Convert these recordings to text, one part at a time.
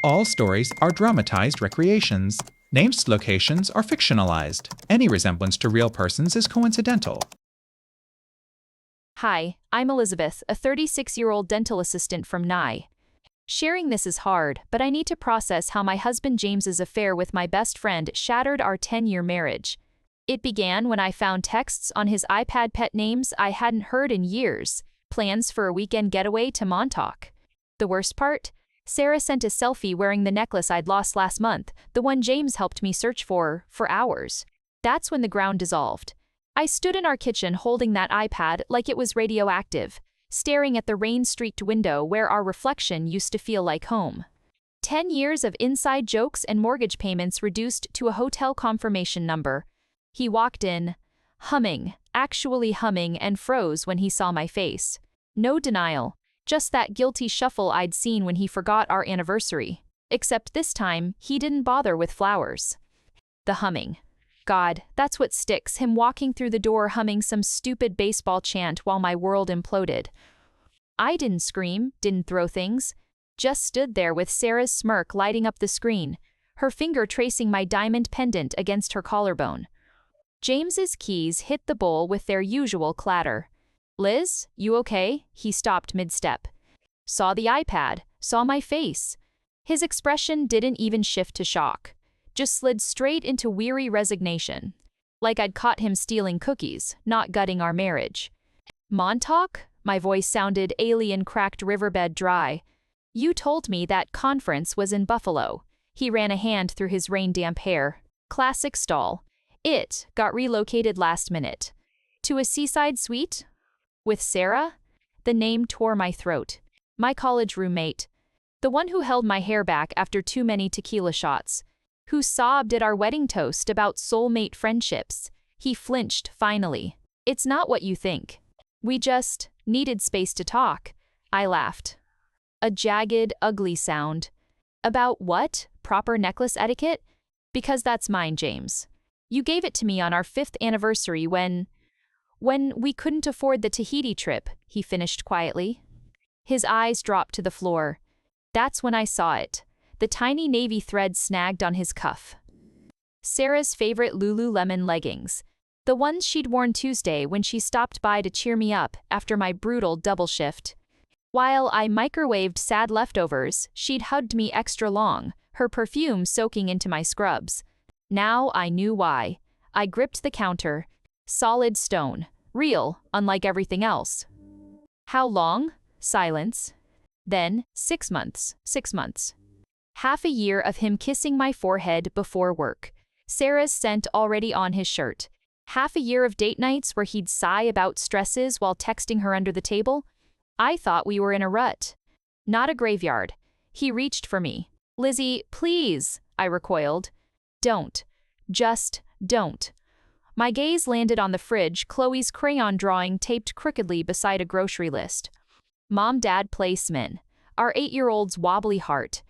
All stories are dramatized recreations. Named locations are fictionalized. Any resemblance to real persons is coincidental. Hi, I'm Elizabeth, a 36-year-old dental assistant from Nye. Sharing this is hard, but I need to process how my husband James's affair with my best friend shattered our 10-year marriage. It began when I found texts on his iPad pet names I hadn't heard in years, plans for a weekend getaway to Montauk. The worst part? Sarah sent a selfie wearing the necklace I'd lost last month, the one James helped me search for hours. That's when the ground dissolved. I stood in our kitchen holding that iPad like it was radioactive, staring at the rain-streaked window where our reflection used to feel like home. 10 years of inside jokes and mortgage payments reduced to a hotel confirmation number. He walked in, humming, actually humming, and froze when he saw my face. No denial, just that guilty shuffle I'd seen when he forgot our anniversary. Except this time, he didn't bother with flowers. The humming. God, that's what sticks, him walking through the door humming some stupid baseball chant while my world imploded. I didn't scream, didn't throw things. Just stood there with Sarah's smirk lighting up the screen, her finger tracing my diamond pendant against her collarbone. James's keys hit the bowl with their usual clatter. "Liz, you okay?" He stopped mid-step. Saw the iPad, saw my face. His expression didn't even shift to shock. Just slid straight into weary resignation. Like I'd caught him stealing cookies, not gutting our marriage. "Montauk?" My voice sounded alien, cracked riverbed dry. "You told me that conference was in Buffalo." He ran a hand through his rain-damp hair. "Classic stall. It got relocated last minute. To a seaside suite? With Sarah?" The name tore my throat. My college roommate. The one who held my hair back after too many tequila shots. Who sobbed at our wedding toast about soulmate friendships. He flinched, finally. "It's not what you think. We just needed space to talk." I laughed. A jagged, ugly sound. "About what? Proper necklace etiquette?" "Because that's mine, James. You gave it to me on our 5th anniversary when we couldn't afford the Tahiti trip," he finished quietly. His eyes dropped to the floor. That's when I saw it. The tiny navy thread snagged on his cuff. Sarah's favorite Lululemon leggings. The ones she'd worn Tuesday when she stopped by to cheer me up after my brutal double shift. While I microwaved sad leftovers, she'd hugged me extra long, her perfume soaking into my scrubs. Now I knew why. I gripped the counter. Solid stone. Real, unlike everything else. "How long?" Silence. Then, 6 months. 6 months. Half a year of him kissing my forehead before work. Sarah's scent already on his shirt. Half a year of date nights where he'd sigh about stresses while texting her under the table. I thought we were in a rut. Not a graveyard. He reached for me. "Lizzie, please," I recoiled. "Don't. Just don't." My gaze landed on the fridge, Chloe's crayon drawing taped crookedly beside a grocery list. Mom, Dad, play Smin. Our 8-year-old's wobbly heart.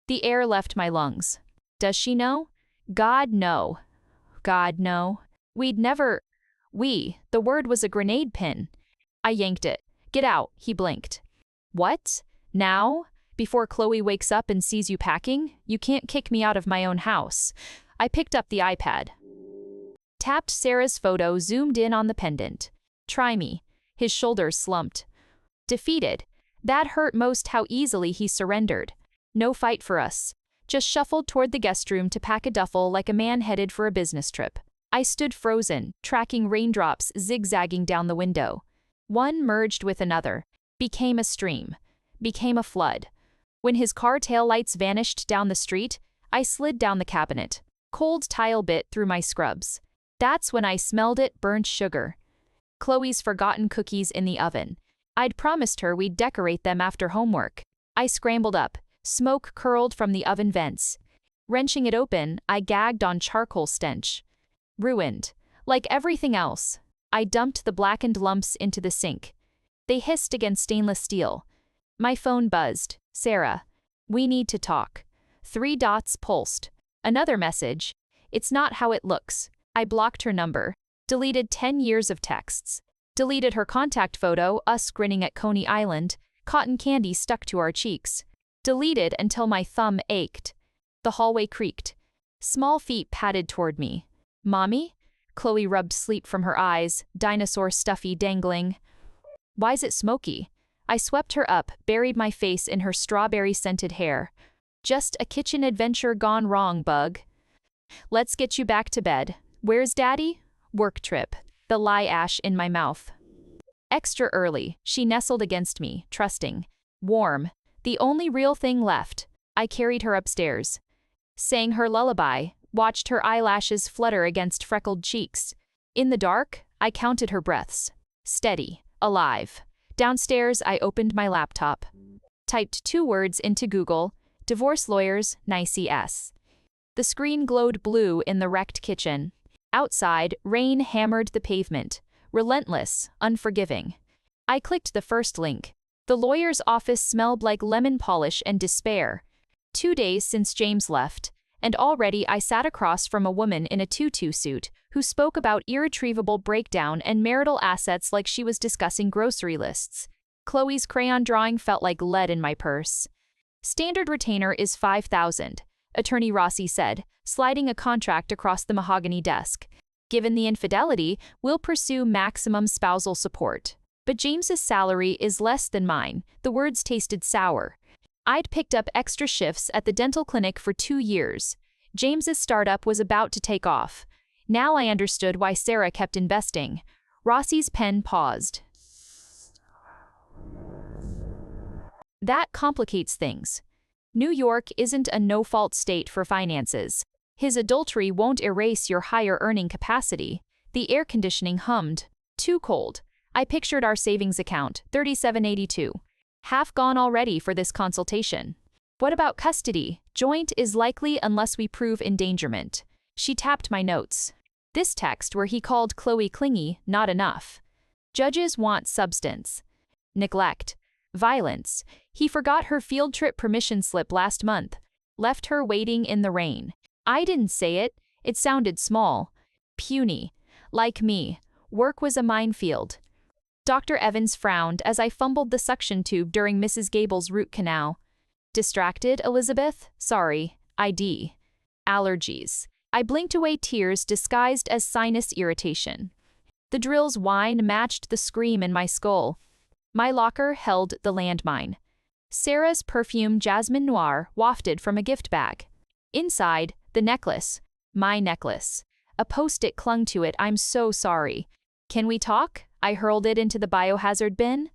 The air left my lungs. Does she know? God, no. God, no. The word was a grenade pin. I yanked it. "Get out," he blinked. "What? Now? Before Chloe wakes up and sees you packing? You can't kick me out of my own house." I picked up the iPad. Tapped Sarah's photo, zoomed in on the pendant. "Try me." His shoulders slumped. Defeated. That hurt most how easily he surrendered. No fight for us. Just shuffled toward the guest room to pack a duffel like a man headed for a business trip. I stood frozen, tracking raindrops zigzagging down the window. One merged with another. Became a stream. Became a flood. When his car taillights vanished down the street, I slid down the cabinet. Cold tile bit through my scrubs. That's when I smelled it, burnt sugar. Chloe's forgotten cookies in the oven. I'd promised her we'd decorate them after homework. I scrambled up. Smoke curled from the oven vents. Wrenching it open, I gagged on charcoal stench. Ruined. Like everything else. I dumped the blackened lumps into the sink. They hissed against stainless steel. My phone buzzed. "Sarah. We need to talk." 3 dots pulsed. Another message. "It's not how it looks." I blocked her number. Deleted 10 years of texts. Deleted her contact photo, us grinning at Coney Island, cotton candy stuck to our cheeks. Deleted until my thumb ached. The hallway creaked. Small feet padded toward me. Mommy? Chloe rubbed sleep from her eyes, dinosaur stuffy dangling. Why's it smoky? I swept her up, buried my face in her strawberry-scented hair. Just a kitchen adventure gone wrong, bug. Let's get you back to bed. Where's Daddy? Work trip. The lye ash in my mouth. Extra early, she nestled against me, trusting. Warm. The only real thing left. I carried her upstairs. Sang her lullaby, watched her eyelashes flutter against freckled cheeks. In the dark, I counted her breaths. Steady. Alive. Downstairs, I opened my laptop. Typed 2 words into Google. Divorce lawyers, nice S. The screen glowed blue in the wrecked kitchen. Outside, rain hammered the pavement. Relentless, unforgiving. I clicked the first link. The lawyer's office smelled like lemon polish and despair. 2 days since James left, and already I sat across from a woman in a tutu suit who spoke about irretrievable breakdown and marital assets like she was discussing grocery lists. Chloe's crayon drawing felt like lead in my purse. Standard retainer is $5,000, Attorney Rossi said, sliding a contract across the mahogany desk. Given the infidelity, we'll pursue maximum spousal support. But James's salary is less than mine. The words tasted sour. I'd picked up extra shifts at the dental clinic for 2 years. James's startup was about to take off. Now I understood why Sarah kept investing. Rossi's pen paused. That complicates things. New York isn't a no-fault state for finances. His adultery won't erase your higher earning capacity. The air conditioning hummed. Too cold. I pictured our savings account, $37.82. Half gone already for this consultation. What about custody? Joint is likely unless we prove endangerment. She tapped my notes. This text where he called Chloe clingy, not enough. Judges want substance. Neglect. Violence. He forgot her field trip permission slip last month. Left her waiting in the rain. I didn't say it. It sounded small. Puny. Like me. Work was a minefield. Dr. Evans frowned as I fumbled the suction tube during Mrs. Gable's root canal. Distracted, Elizabeth? Sorry. ID. Allergies. I blinked away tears disguised as sinus irritation. The drill's whine matched the scream in my skull. My locker held the landmine. Sarah's perfume jasmine noir wafted from a gift bag. Inside, the necklace. My necklace. A post-it clung to it. I'm so sorry. Can we talk? I hurled it into the biohazard bin.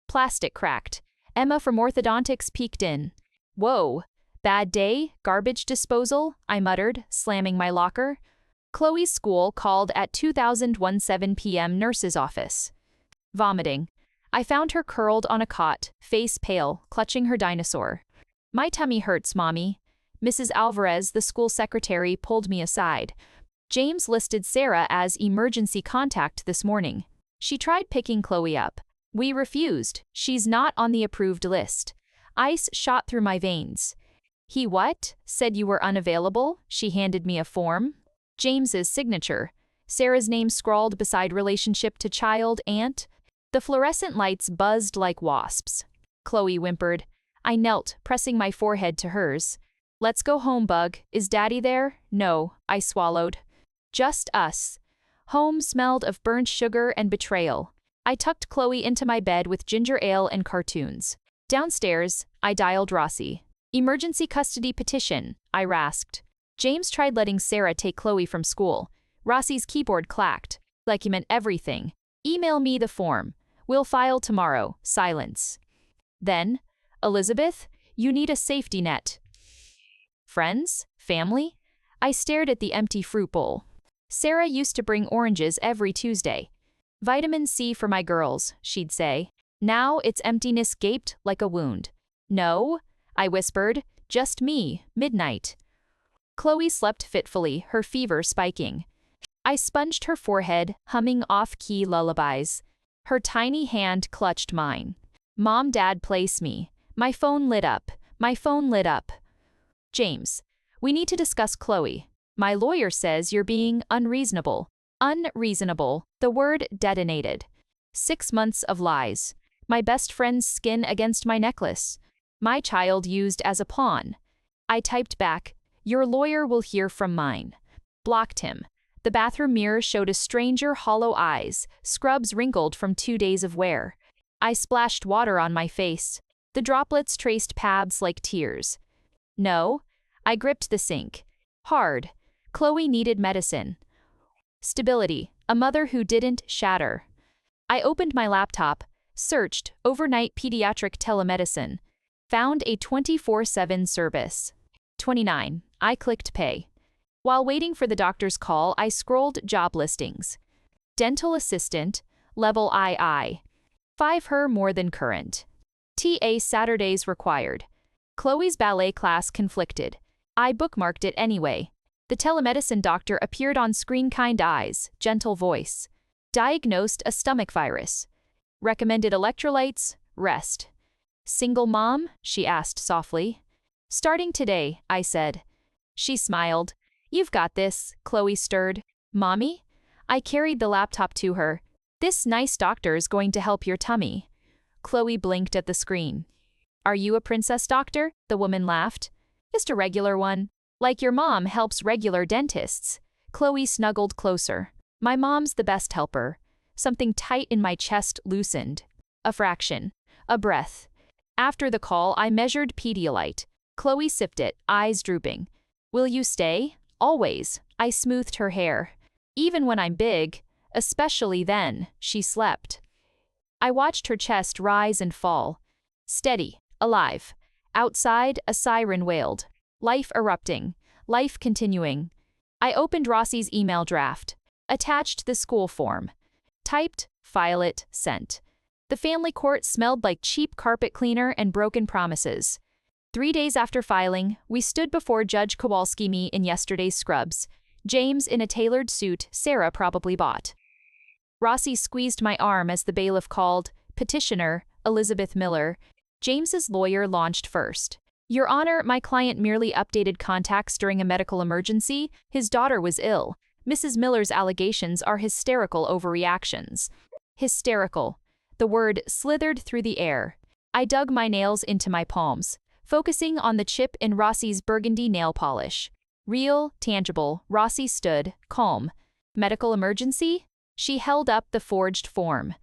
Plastic cracked. Emma from orthodontics peeked in. Whoa. Bad day? Garbage disposal? I muttered, slamming my locker. Chloe's school called at 2017 p.m. nurse's office. Vomiting. I found her curled on a cot, face pale, clutching her dinosaur. My tummy hurts, Mommy. Mrs. Alvarez, the school secretary, pulled me aside. James listed Sarah as emergency contact this morning. She tried picking Chloe up. We refused. She's not on the approved list. Ice shot through my veins. He what? Said you were unavailable? She handed me a form. James's signature. Sarah's name scrawled beside relationship to child, aunt. The fluorescent lights buzzed like wasps. Chloe whimpered. I knelt, pressing my forehead to hers. Let's go home, Bug. Is Daddy there? No, I swallowed. Just us. Home smelled of burnt sugar and betrayal. I tucked Chloe into my bed with ginger ale and cartoons. Downstairs, I dialed Rossi. Emergency custody petition, I rasped. James tried letting Sarah take Chloe from school. Rossi's keyboard clacked, like he meant everything. Email me the form. We'll file tomorrow. Silence. Then, Elizabeth, you need a safety net. Friends? Family? I stared at the empty fruit bowl. Sarah used to bring oranges every Tuesday. Vitamin C for my girls, she'd say. Now its emptiness gaped like a wound. No, I whispered, just me, midnight. Chloe slept fitfully, her fever spiking. I sponged her forehead, humming off-key lullabies. Her tiny hand clutched mine. Mom, Dad, place me. My phone lit up. My phone lit up. James, we need to discuss Chloe. My lawyer says you're being unreasonable. Unreasonable. The word detonated. 6 months of lies. My best friend's skin against my necklace. My child used as a pawn. I typed back, your lawyer will hear from mine. Blocked him. The bathroom mirror showed a stranger hollow eyes, scrubs wrinkled from 2 days of wear. I splashed water on my face. The droplets traced paths like tears. No. I gripped the sink. Hard. Chloe needed medicine. Stability. A mother who didn't shatter. I opened my laptop, searched overnight pediatric telemedicine. Found a 24/7 service. 29. I clicked pay. While waiting for the doctor's call, I scrolled job listings. Dental assistant, level II. 5 her more than current. TA Saturdays required. Chloe's ballet class conflicted. I bookmarked it anyway. The telemedicine doctor appeared on screen, kind eyes, gentle voice. Diagnosed a stomach virus. Recommended electrolytes, rest. Single mom? She asked softly. Starting today, I said. She smiled. You've got this, Chloe stirred. Mommy? I carried the laptop to her. This nice doctor's going to help your tummy. Chloe blinked at the screen. Are you a princess doctor? The woman laughed. Just a regular one. Like your mom helps regular dentists. Chloe snuggled closer. My mom's the best helper. Something tight in my chest loosened. A fraction. A breath. After the call, I measured Pedialyte. Chloe sipped it, eyes drooping. Will you stay? Always. I smoothed her hair. Even when I'm big, especially then, she slept. I watched her chest rise and fall. Steady, alive. Outside, a siren wailed. Life erupting. Life continuing. I opened Rossi's email draft. Attached the school form. Typed, file it, sent. The family court smelled like cheap carpet cleaner and broken promises. 3 days after filing, we stood before Judge Kowalski, me in yesterday's scrubs. James in a tailored suit Sarah probably bought. Rossi squeezed my arm as the bailiff called, petitioner, Elizabeth Miller. James's lawyer launched first. Your Honor, my client merely updated contacts during a medical emergency. His daughter was ill. Mrs. Miller's allegations are hysterical overreactions. Hysterical. The word slithered through the air. I dug my nails into my palms, focusing on the chip in Rossi's burgundy nail polish. Real, tangible, Rossi stood, calm. Medical emergency? She held up the forged form.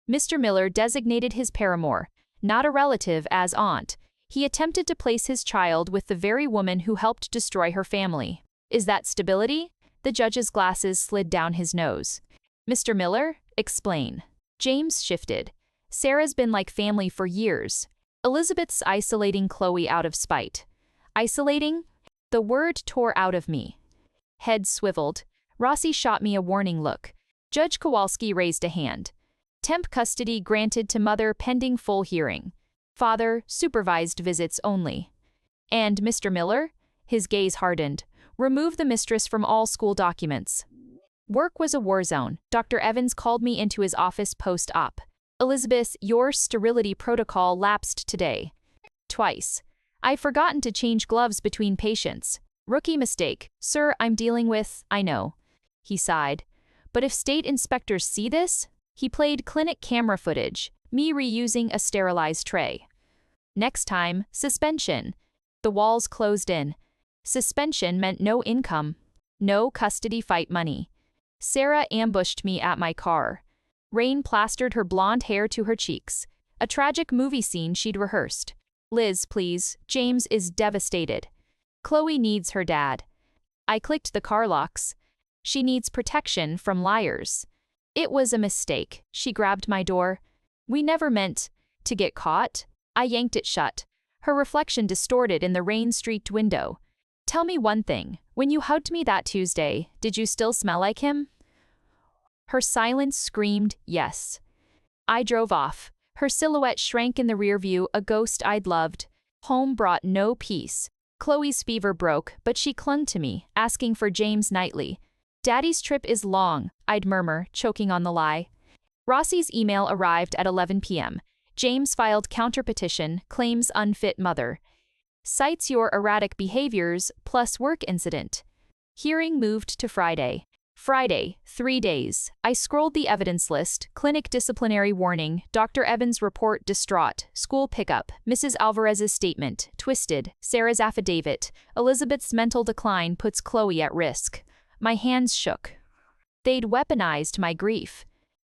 Mr. Miller designated his paramour, not a relative, as aunt. He attempted to place his child with the very woman who helped destroy her family. Is that stability? The judge's glasses slid down his nose. Mr. Miller, explain. James shifted. Sarah's been like family for years. Elizabeth's isolating Chloe out of spite. Isolating? The word tore out of me. Head swiveled. Rossi shot me a warning look. Judge Kowalski raised a hand. Temp custody granted to mother pending full hearing. Father, supervised visits only. And Mr. Miller? His gaze hardened. Remove the mistress from all school documents. Work was a war zone. Dr. Evans called me into his office post-op. Elizabeth, your sterility protocol lapsed today. Twice. I've forgotten to change gloves between patients. Rookie mistake. Sir, I'm dealing with, I know. He sighed. But if state inspectors see this? He played clinic camera footage, me reusing a sterilized tray. Next time, suspension. The walls closed in. Suspension meant no income. No custody fight money. Sarah ambushed me at my car. Rain plastered her blonde hair to her cheeks. A tragic movie scene she'd rehearsed. Liz, please. James is devastated. Chloe needs her dad. I clicked the car locks. She needs protection from liars. It was a mistake. She grabbed my door. We never meant to get caught. I yanked it shut. Her reflection distorted in the rain-streaked window. Tell me one thing. When you hugged me that Tuesday, did you still smell like him? Her silence screamed yes. I drove off. Her silhouette shrank in the rear view, a ghost I'd loved. Home brought no peace. Chloe's fever broke, but she clung to me, asking for James nightly. Daddy's trip is long, I'd murmur, choking on the lie. Rossi's email arrived at 11 p.m. James filed counterpetition, claims unfit mother. Cites your erratic behaviors plus work incident. Hearing moved to Friday. Friday, 3 days. I scrolled the evidence list, clinic disciplinary warning, Dr. Evans' report distraught, school pickup, Mrs. Alvarez's statement, twisted, Sarah's affidavit, Elizabeth's mental decline puts Chloe at risk. My hands shook. They'd weaponized my grief.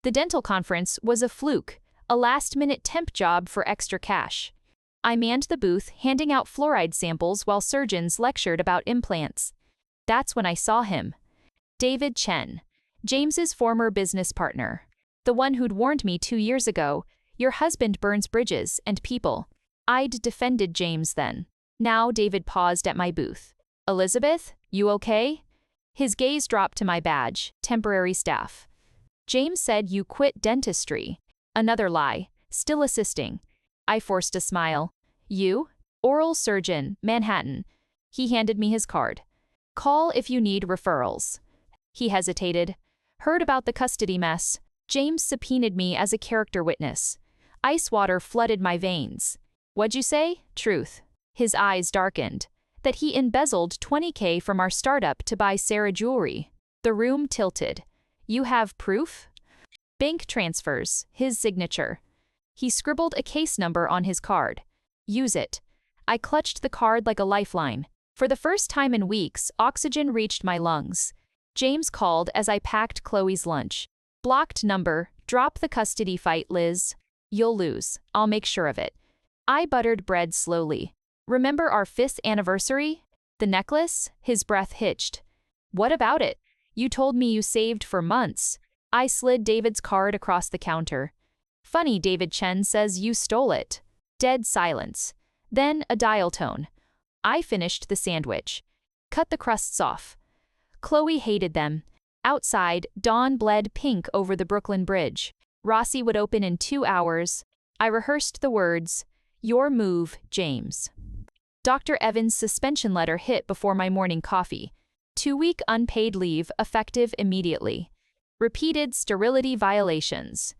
The dental conference was a fluke, a last-minute temp job for extra cash. I manned the booth, handing out fluoride samples while surgeons lectured about implants. That's when I saw him. David Chen, James's former business partner. The one who'd warned me 2 years ago, your husband burns bridges and people. I'd defended James then. Now David paused at my booth. Elizabeth, you okay? His gaze dropped to my badge, temporary staff. James said you quit dentistry. Another lie, still assisting. I forced a smile. You? Oral surgeon, Manhattan. He handed me his card. Call if you need referrals. He hesitated. Heard about the custody mess. James subpoenaed me as a character witness. Ice water flooded my veins. What'd you say? Truth. His eyes darkened. That he embezzled $20K from our startup to buy Sarah jewelry. The room tilted. You have proof? Bank transfers, his signature. He scribbled a case number on his card. Use it. I clutched the card like a lifeline. For the first time in weeks, oxygen reached my lungs. James called as I packed Chloe's lunch. Blocked number, drop the custody fight, Liz. You'll lose. I'll make sure of it. I buttered bread slowly. Remember our 5th anniversary? The necklace? His breath hitched. What about it? You told me you saved for months. I slid David's card across the counter. Funny, David Chen says you stole it. Dead silence. Then a dial tone. I finished the sandwich. Cut the crusts off. Chloe hated them. Outside, dawn bled pink over the Brooklyn Bridge. Rossi would open in 2 hours. I rehearsed the words, your move, James. Dr. Evans' suspension letter hit before my morning coffee. 2-week unpaid leave effective immediately. Repeated sterility violations.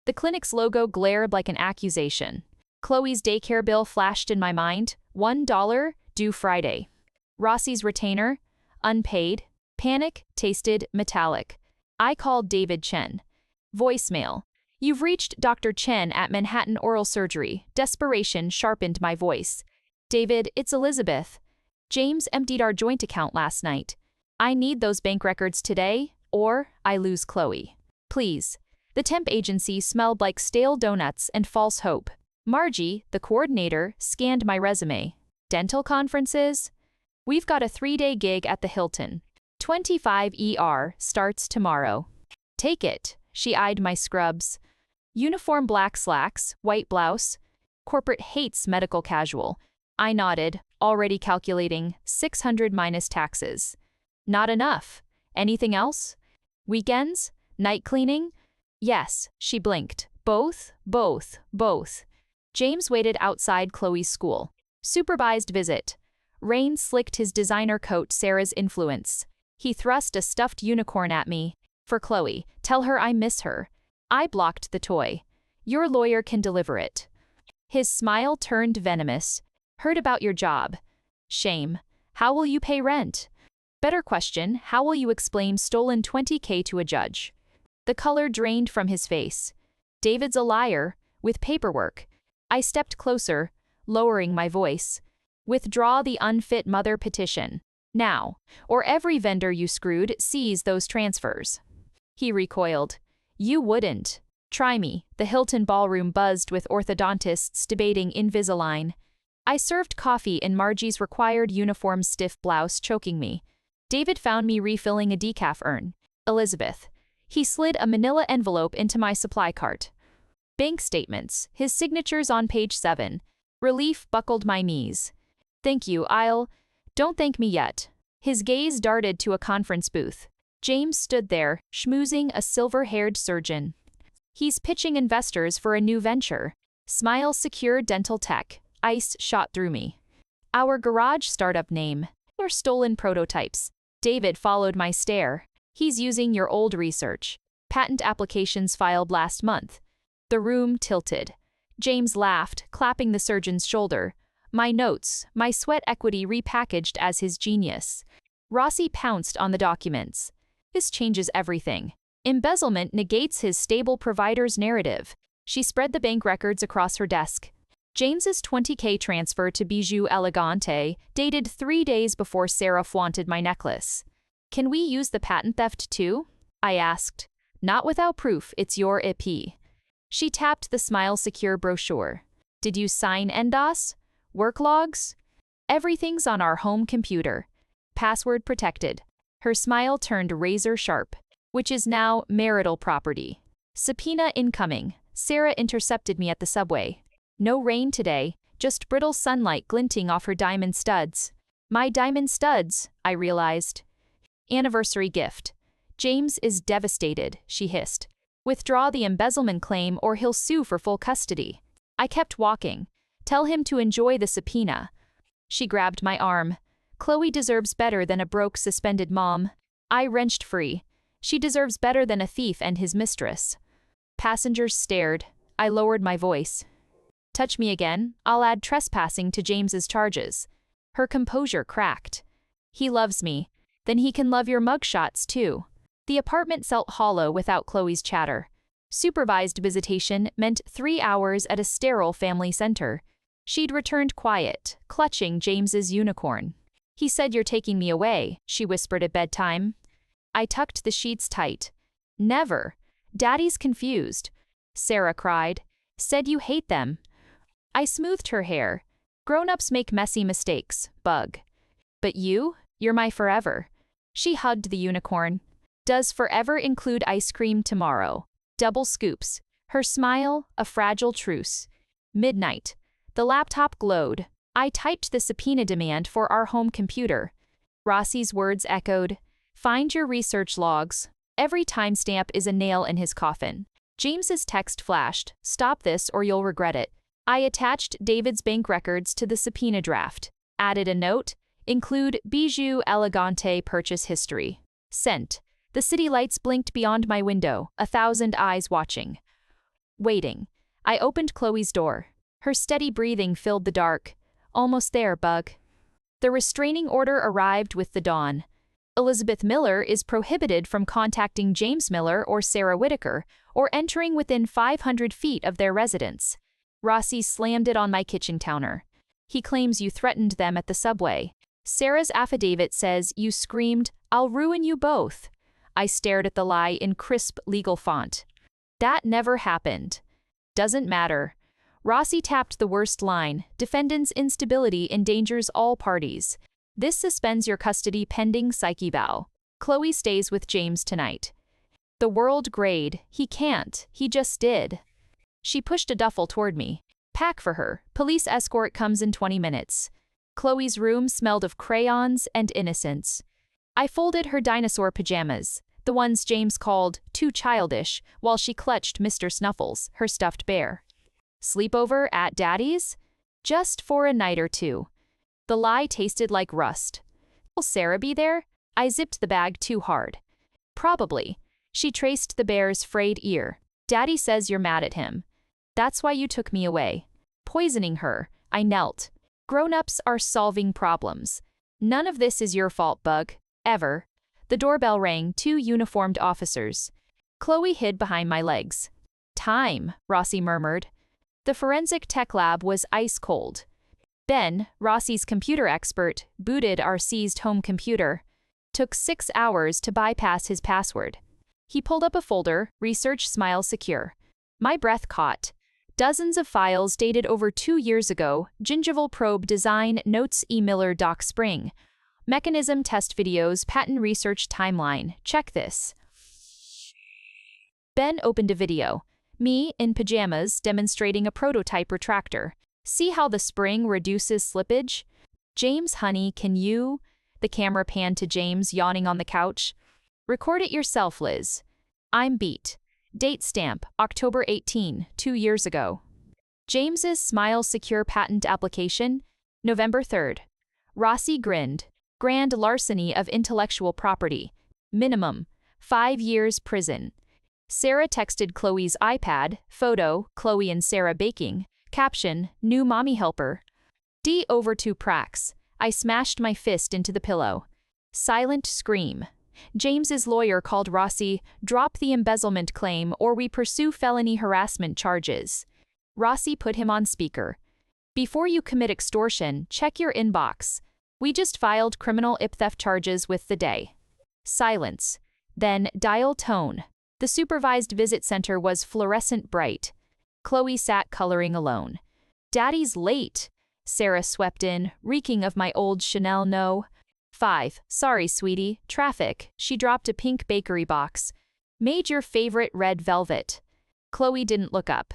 The clinic's logo glared like an accusation. Chloe's daycare bill flashed in my mind, $1, due Friday. Rossi's retainer, unpaid. Panic tasted metallic. I called David Chen. Voicemail. You've reached Dr. Chen at Manhattan Oral Surgery. Desperation sharpened my voice. David, it's Elizabeth. James emptied our joint account last night. I need those bank records today, or I lose Chloe. Please. The temp agency smelled like stale donuts and false hope. Margie, the coordinator, scanned my resume. Dental conferences? We've got a 3-day gig at the Hilton. 25 ER starts tomorrow. Take it. She eyed my scrubs. Uniform black slacks, white blouse. Corporate hates medical casual. I nodded, already calculating 600 minus taxes. Not enough. Anything else? Weekends? Night cleaning? Yes, she blinked. Both. James waited outside Chloe's school. Supervised visit. Rain slicked his designer coat Sarah's influence. He thrust a stuffed unicorn at me. For Chloe, tell her I miss her. I blocked the toy. Your lawyer can deliver it. His smile turned venomous. Heard about your job. Shame. How will you pay rent? Better question, how will you explain stolen $20K to a judge? The color drained from his face. David's a liar, with paperwork. I stepped closer, lowering my voice. Withdraw the unfit mother petition. Now, or every vendor you screwed sees those transfers. He recoiled. You wouldn't. Try me. The Hilton ballroom buzzed with orthodontists debating Invisalign. I served coffee in Margie's required uniform stiff blouse, choking me. David found me refilling a decaf urn. Elizabeth. He slid a manila envelope into my supply cart. Bank statements, his signatures on page 7. Relief buckled my knees. Thank you, Don't thank me yet. His gaze darted to a conference booth. James stood there, schmoozing a silver-haired surgeon. He's pitching investors for a new venture. Smile Secure Dental Tech. Ice shot through me. Our garage startup name. Or stolen prototypes. David followed my stare. He's using your old research. Patent applications filed last month. The room tilted. James laughed, clapping the surgeon's shoulder. My notes, my sweat equity repackaged as his genius. Rossi pounced on the documents. This changes everything. Embezzlement negates his stable provider's narrative. She spread the bank records across her desk. James's $20K transfer to Bijou Elegante, dated 3 days before Sarah flaunted my necklace. Can we use the patent theft too? I asked. Not without proof, it's your IP. She tapped the Smile Secure brochure. Did you sign NDOS? Work logs? Everything's on our home computer. Password protected. Her smile turned razor sharp. Which is now marital property. Subpoena incoming. Sarah intercepted me at the subway. No rain today, just brittle sunlight glinting off her diamond studs. My diamond studs, I realized. Anniversary gift. James is devastated, she hissed. Withdraw the embezzlement claim or he'll sue for full custody. I kept walking. Tell him to enjoy the subpoena. She grabbed my arm. Chloe deserves better than a broke, suspended mom. I wrenched free. She deserves better than a thief and his mistress. Passengers stared. I lowered my voice. Touch me again, I'll add trespassing to James's charges. Her composure cracked. He loves me. Then he can love your mugshots too. The apartment felt hollow without Chloe's chatter. Supervised visitation meant 3 hours at a sterile family center. She'd returned quiet, clutching James's unicorn. He said you're taking me away, she whispered at bedtime. I tucked the sheets tight. Never. Daddy's confused. Sarah cried. Said you hate them. I smoothed her hair. Grown-ups make messy mistakes, bug. But you're my forever. She hugged the unicorn. Does forever include ice cream tomorrow? Double scoops. Her smile, a fragile truce. Midnight. The laptop glowed. I typed the subpoena demand for our home computer. Rossi's words echoed. Find your research logs. Every timestamp is a nail in his coffin. James's text flashed. Stop this or you'll regret it. I attached David's bank records to the subpoena draft. Added a note. Include Bijou Elegante purchase history. Sent. The city lights blinked beyond my window, 1,000 eyes watching. Waiting. I opened Chloe's door. Her steady breathing filled the dark. Almost there, bug. The restraining order arrived with the dawn. Elizabeth Miller is prohibited from contacting James Miller or Sarah Whitaker, or entering within 500 feet of their residence. Rossi slammed it on my kitchen counter. He claims you threatened them at the subway. Sarah's affidavit says you screamed, "I'll ruin you both." I stared at the lie in crisp legal font. That never happened. Doesn't matter. Rossi tapped the worst line. Defendant's instability endangers all parties. This suspends your custody pending psyche eval. Chloe stays with James tonight. The world grayed. He can't. He just did. She pushed a duffel toward me. Pack for her. Police escort comes in 20 minutes. Chloe's room smelled of crayons and innocence. I folded her dinosaur pajamas, the ones James called too childish, while she clutched Mr. Snuffles, her stuffed bear. Sleepover at Daddy's? Just for a night or two. The lie tasted like rust. Will Sarah be there? I zipped the bag too hard. Probably. She traced the bear's frayed ear. Daddy says you're mad at him. That's why you took me away. Poisoning her. I knelt. Grown-ups are solving problems. None of this is your fault, Bug. Ever. The doorbell rang, 2 uniformed officers. Chloe hid behind my legs. Time, Rossi murmured. The forensic tech lab was ice cold. Ben, Rossi's computer expert, booted our seized home computer. Took 6 hours to bypass his password. He pulled up a folder, Research Smile Secure. My breath caught. Dozens of files dated over 2 years ago, gingival probe design, notes E. Miller Doc Spring. Mechanism test videos, patent research timeline. Check this. Ben opened a video. Me, in pajamas, demonstrating a prototype retractor. See how the spring reduces slippage? James, honey, can you? The camera panned to James yawning on the couch. Record it yourself, Liz. I'm beat. Date stamp, October 18, 2 years ago. James's Smile Secure patent application, November 3rd. Rossi grinned. Grand larceny of intellectual property. Minimum, 5 years prison. Sarah texted Chloe's iPad, photo, Chloe and Sarah baking, caption, new mommy helper. D over 2 prax. I smashed my fist into the pillow. Silent scream. James's lawyer called Rossi, drop the embezzlement claim or we pursue felony harassment charges. Rossi put him on speaker. Before you commit extortion, check your inbox. We just filed criminal theft charges with the day. Silence. Then dial tone. The supervised visit center was fluorescent bright. Chloe sat coloring alone. Daddy's late. Sarah swept in, reeking of my old Chanel no. 5. Sorry, sweetie. Traffic. She dropped a pink bakery box. Made your favorite red velvet. Chloe didn't look up.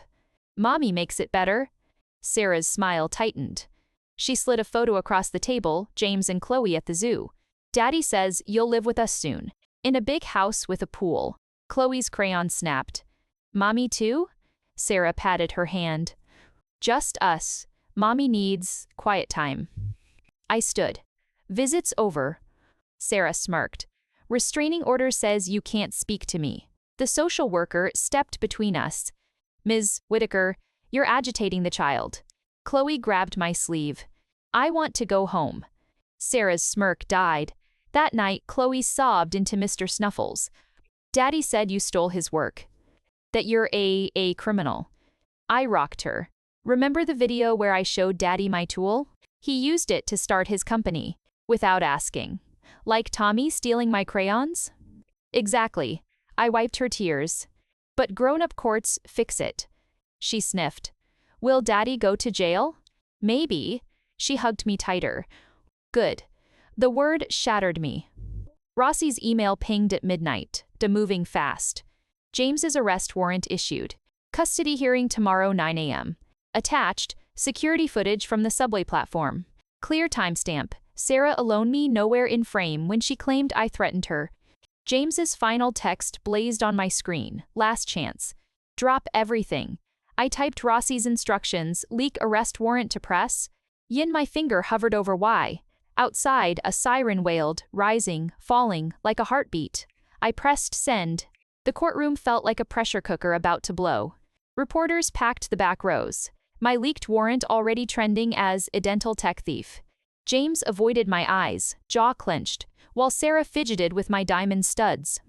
Mommy makes it better. Sarah's smile tightened. She slid a photo across the table, James and Chloe at the zoo. Daddy says you'll live with us soon. In a big house with a pool. Chloe's crayon snapped. Mommy too? Sarah patted her hand. Just us. Mommy needs quiet time. I stood. Visits over. Sarah smirked. Restraining order says you can't speak to me. The social worker stepped between us. Ms. Whitaker, you're agitating the child. Chloe grabbed my sleeve. I want to go home. Sarah's smirk died. That night, Chloe sobbed into Mr. Snuffles. Daddy said you stole his work. That you're a criminal. I rocked her. Remember the video where I showed Daddy my tool? He used it to start his company. Without asking. Like Tommy stealing my crayons? Exactly. I wiped her tears. But grown-up courts fix it. She sniffed. Will Daddy go to jail? Maybe. She hugged me tighter. Good. The word shattered me. Rossi's email pinged at midnight, moving fast. James's arrest warrant issued. Custody hearing tomorrow 9 a.m. Attached, security footage from the subway platform. Clear timestamp. Sarah alone me nowhere in frame when she claimed I threatened her. James's final text blazed on my screen. Last chance. Drop everything. I typed Rossi's instructions, leak arrest warrant to press. My finger hovered over Y. Outside, a siren wailed, rising, falling, like a heartbeat. I pressed send. The courtroom felt like a pressure cooker about to blow. Reporters packed the back rows. My leaked warrant already trending as a dental tech thief. James avoided my eyes, jaw clenched, while Sarah fidgeted with my diamond studs.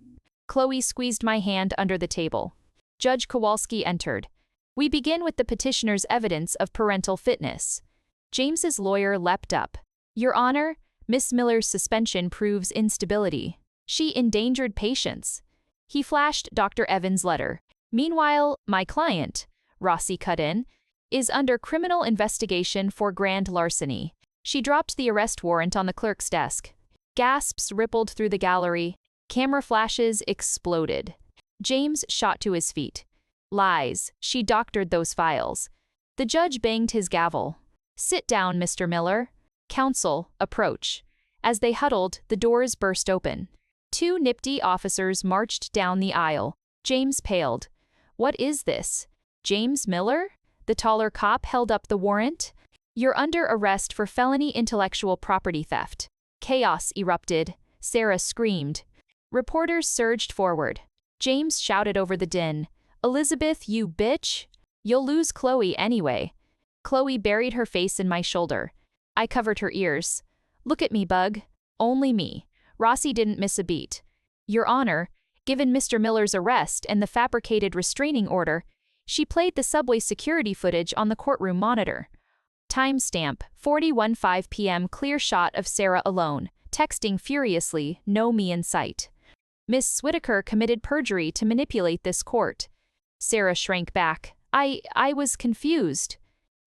Chloe squeezed my hand under the table. Judge Kowalski entered. We begin with the petitioner's evidence of parental fitness. James's lawyer leapt up. Your Honor, Miss Miller's suspension proves instability. She endangered patients. He flashed Dr. Evans' letter. Meanwhile, my client, Rossi cut in, is under criminal investigation for grand larceny. She dropped the arrest warrant on the clerk's desk. Gasps rippled through the gallery. Camera flashes exploded. James shot to his feet. Lies. She doctored those files. The judge banged his gavel. Sit down, Mr. Miller. Counsel, approach. As they huddled, the doors burst open. 2 nifty officers marched down the aisle. James paled. What is this? James Miller? The taller cop held up the warrant. You're under arrest for felony intellectual property theft. Chaos erupted. Sarah screamed. Reporters surged forward. James shouted over the din. Elizabeth, you bitch! You'll lose Chloe anyway. Chloe buried her face in my shoulder. I covered her ears. Look at me, bug. Only me. Rossi didn't miss a beat. Your Honor, given Mr. Miller's arrest and the fabricated restraining order, she played the subway security footage on the courtroom monitor. Timestamp, 4:15 p.m. Clear shot of Sarah alone, texting furiously, no me in sight. Miss Whitaker committed perjury to manipulate this court. Sarah shrank back. I was confused.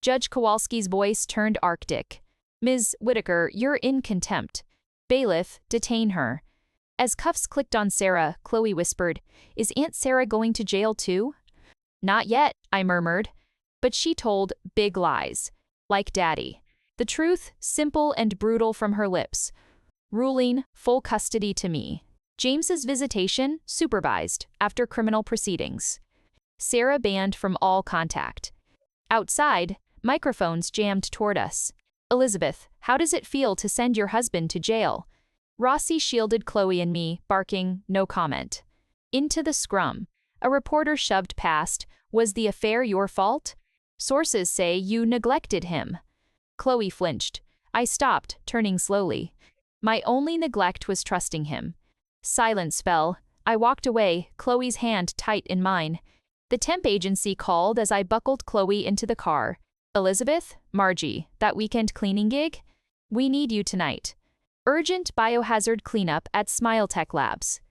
Judge Kowalski's voice turned arctic. Ms. Whitaker, you're in contempt. Bailiff, detain her. As cuffs clicked on Sarah, Chloe whispered, Is Aunt Sarah going to jail too? Not yet, I murmured. But she told big lies. Like Daddy. The truth, simple and brutal from her lips. Ruling, full custody to me. James's visitation, supervised, after criminal proceedings. Sarah banned from all contact. Outside, microphones jammed toward us. Elizabeth, how does it feel to send your husband to jail? Rossi shielded Chloe and me, barking, no comment. Into the scrum. A reporter shoved past, was the affair your fault? Sources say you neglected him. Chloe flinched. I stopped, turning slowly. My only neglect was trusting him. Silence fell. I walked away, Chloe's hand tight in mine. The temp agency called as I buckled Chloe into the car. Elizabeth, Margie, that weekend cleaning gig? We need you tonight. Urgent biohazard cleanup at SmileTech Labs.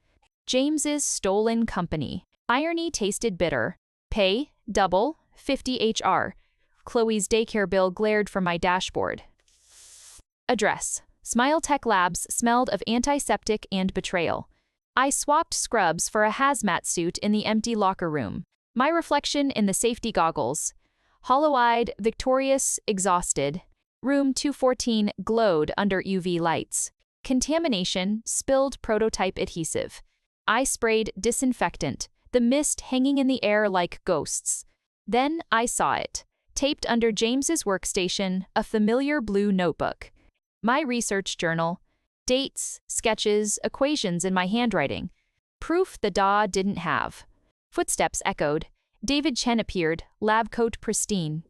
James's stolen company. Irony tasted bitter. Pay, double, 50 HR. Chloe's daycare bill glared from my dashboard. Address. SmileTech Labs smelled of antiseptic and betrayal. I swapped scrubs for a hazmat suit in the empty locker room. My reflection in the safety goggles. Hollow-eyed, victorious, exhausted. Room 214 glowed under UV lights. Contamination, spilled prototype adhesive. I sprayed disinfectant, the mist hanging in the air like ghosts. Then I saw it. Taped under James's workstation, a familiar blue notebook. My research journal. Dates, sketches, equations in my handwriting. Proof the DAW didn't have. Footsteps echoed. David Chen appeared, lab coat pristine.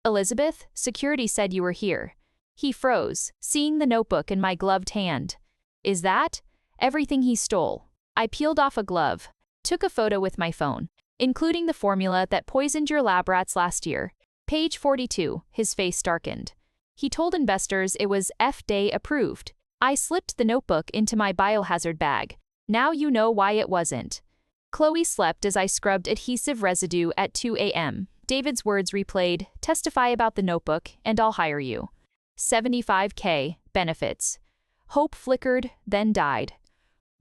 Elizabeth, security said you were here. He froze, seeing the notebook in my gloved hand. Is that? Everything he stole. I peeled off a glove, took a photo with my phone, including the formula that poisoned your lab rats last year. Page 42, his face darkened. He told investors it was F-Day approved. I slipped the notebook into my biohazard bag. Now you know why it wasn't. Chloe slept as I scrubbed adhesive residue at 2 a.m. David's words replayed, testify about the notebook, and I'll hire you. $75K, benefits. Hope flickered, then died.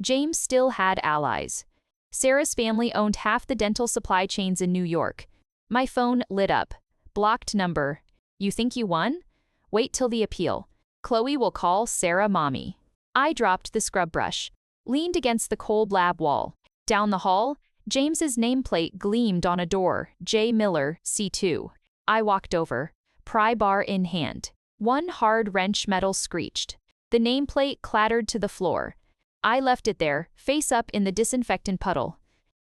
James still had allies. Sarah's family owned half the dental supply chains in New York. My phone lit up. Blocked number. You think you won? Wait till the appeal. Chloe will call Sarah mommy. I dropped the scrub brush. Leaned against the cold lab wall. Down the hall, James's nameplate gleamed on a door, J. Miller, C2. I walked over, pry bar in hand. One hard wrench metal screeched. The nameplate clattered to the floor. I left it there, face up in the disinfectant puddle.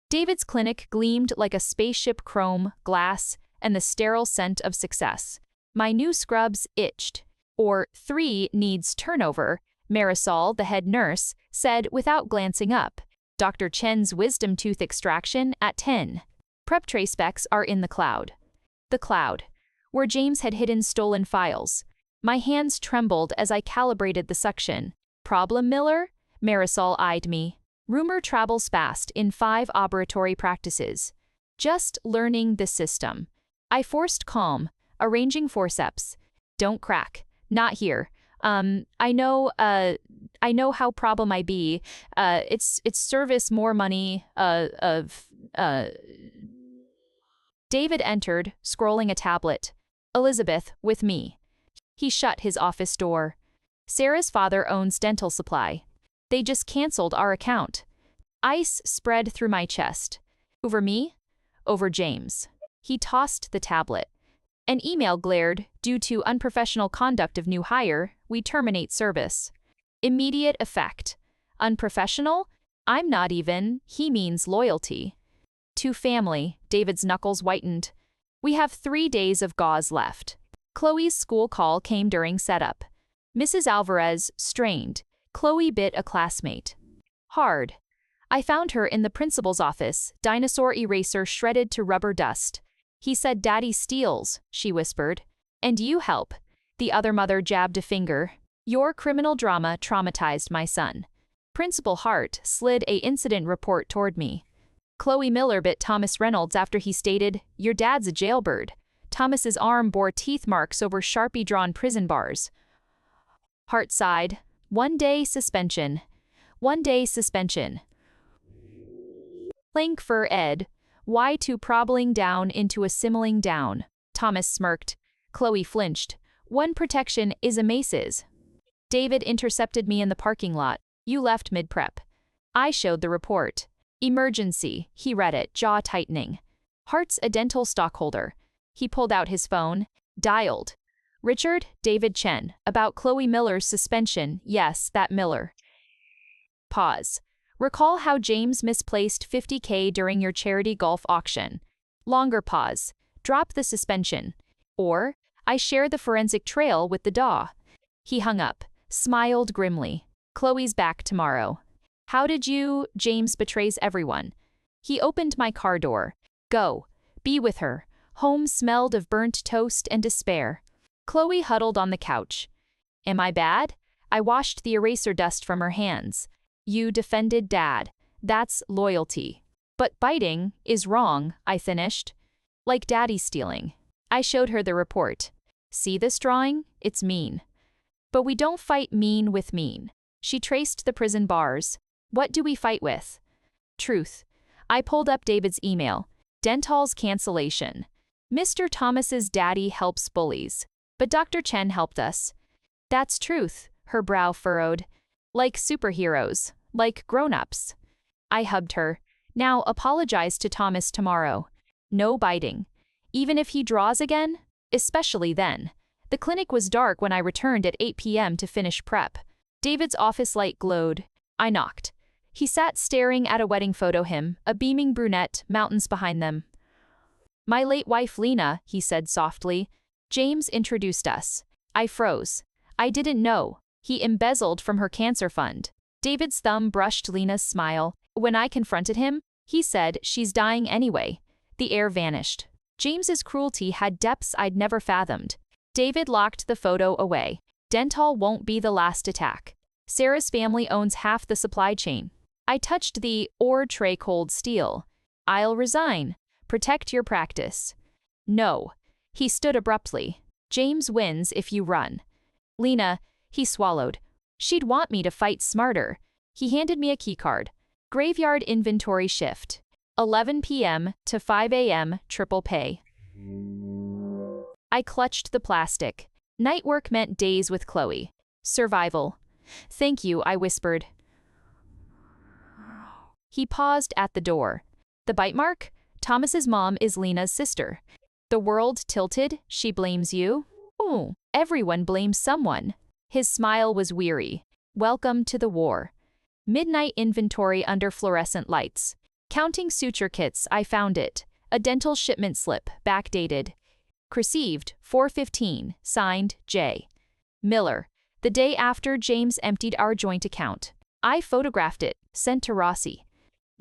David's clinic gleamed like a spaceship chrome, glass, and the sterile scent of success. My new scrubs itched. Or 3 needs turnover, Marisol, the head nurse, said without glancing up. Dr. Chen's wisdom tooth extraction at 10. Prep tray specs are in the cloud. The cloud, where James had hidden stolen files. My hands trembled as I calibrated the suction. Problem, Miller? Marisol eyed me. Rumor travels fast in 5 operatory practices. Just learning the system. I forced calm, arranging forceps. Don't crack. Not here. I know how problem I be. It's service more money, David entered, scrolling a tablet. Elizabeth, with me. He shut his office door. Sarah's father owns dental supply. They just canceled our account. Ice spread through my chest. Over me? Over James. He tossed the tablet. An email glared, due to unprofessional conduct of new hire, we terminate service. Immediate effect. Unprofessional? I'm not even, he means loyalty. To family, David's knuckles whitened. We have 3 days of gauze left. Chloe's school call came during setup. Mrs. Alvarez strained. Chloe bit a classmate. Hard. I found her in the principal's office, dinosaur eraser shredded to rubber dust. He said Daddy steals, she whispered. And you help. The other mother jabbed a finger. Your criminal drama traumatized my son. Principal Hart slid a incident report toward me. Chloe Miller bit Thomas Reynolds after he stated, your dad's a jailbird. Thomas's arm bore teeth marks over Sharpie-drawn prison bars. Hart sighed. 1 day suspension. 1 day suspension. Plank for Ed. Y2 probling down into a similing down. Thomas smirked. Chloe flinched. 1 protection is a mace's. David intercepted me in the parking lot. You left mid-prep. I showed the report. Emergency, he read it, jaw tightening. Hart's a dental stockholder. He pulled out his phone. Dialed. Richard, David Chen, about Chloe Miller's suspension, yes, that Miller. Pause. Recall how James misplaced $50K during your charity golf auction. Longer pause. Drop the suspension. Or, I share the forensic trail with the DAW. He hung up, smiled grimly. Chloe's back tomorrow. How did you? James betrays everyone. He opened my car door. Go. Be with her. Home smelled of burnt toast and despair. Chloe huddled on the couch. Am I bad? I washed the eraser dust from her hands. You defended Dad. That's loyalty. But biting is wrong, I finished. Like Daddy stealing. I showed her the report. See this drawing? It's mean. But we don't fight mean with mean. She traced the prison bars. What do we fight with? Truth. I pulled up David's email. Dental's cancellation. Mr. Thomas's daddy helps bullies. But Dr. Chen helped us. That's truth, her brow furrowed. Like superheroes. Like grown-ups. I hugged her. Now apologize to Thomas tomorrow. No biting. Even if he draws again? Especially then. The clinic was dark when I returned at 8 p.m. to finish prep. David's office light glowed. I knocked. He sat staring at a wedding photo him, a beaming brunette, mountains behind them. My late wife Lena, he said softly. James introduced us. I froze. I didn't know. He embezzled from her cancer fund. David's thumb brushed Lena's smile. When I confronted him, he said, she's dying anyway. The air vanished. James's cruelty had depths I'd never fathomed. David locked the photo away. Dental won't be the last attack. Sarah's family owns half the supply chain. I touched the ore tray cold steel. I'll resign. Protect your practice. No. He stood abruptly. James wins if you run. Lena, he swallowed. She'd want me to fight smarter. He handed me a keycard. Graveyard inventory shift. 11 p.m. to 5 a.m. triple pay. I clutched the plastic. Night work meant days with Chloe. Survival. Thank you, I whispered. He paused at the door. The bite mark? Thomas's mom is Lena's sister. The world tilted, she blames you? Oh, everyone blames someone. His smile was weary. Welcome to the war. Midnight inventory under fluorescent lights. Counting suture kits, I found it. A dental shipment slip, backdated. Received, 4:15, signed, J. Miller. The day after James emptied our joint account. I photographed it, sent to Rossi.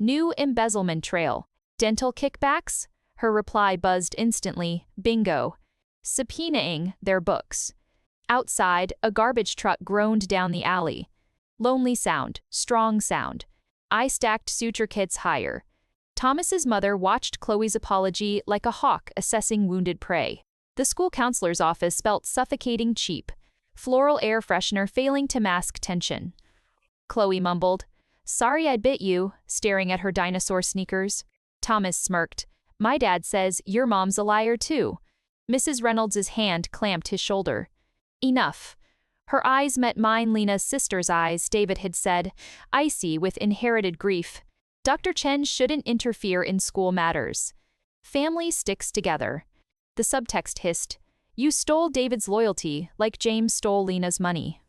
New embezzlement trail. Dental kickbacks? Her reply buzzed instantly, bingo. Subpoenaing their books. Outside, a garbage truck groaned down the alley. Lonely sound, strong sound. I stacked suture kits higher. Thomas's mother watched Chloe's apology like a hawk assessing wounded prey. The school counselor's office felt suffocating cheap. Floral air freshener failing to mask tension. Chloe mumbled, sorry I bit you, staring at her dinosaur sneakers. Thomas smirked. My dad says your mom's a liar too. Mrs. Reynolds' hand clamped his shoulder. Enough. Her eyes met mine. Lena's sister's eyes, David had said, icy with inherited grief. Dr. Chen shouldn't interfere in school matters. Family sticks together. The subtext hissed, you stole David's loyalty like James stole Lena's money.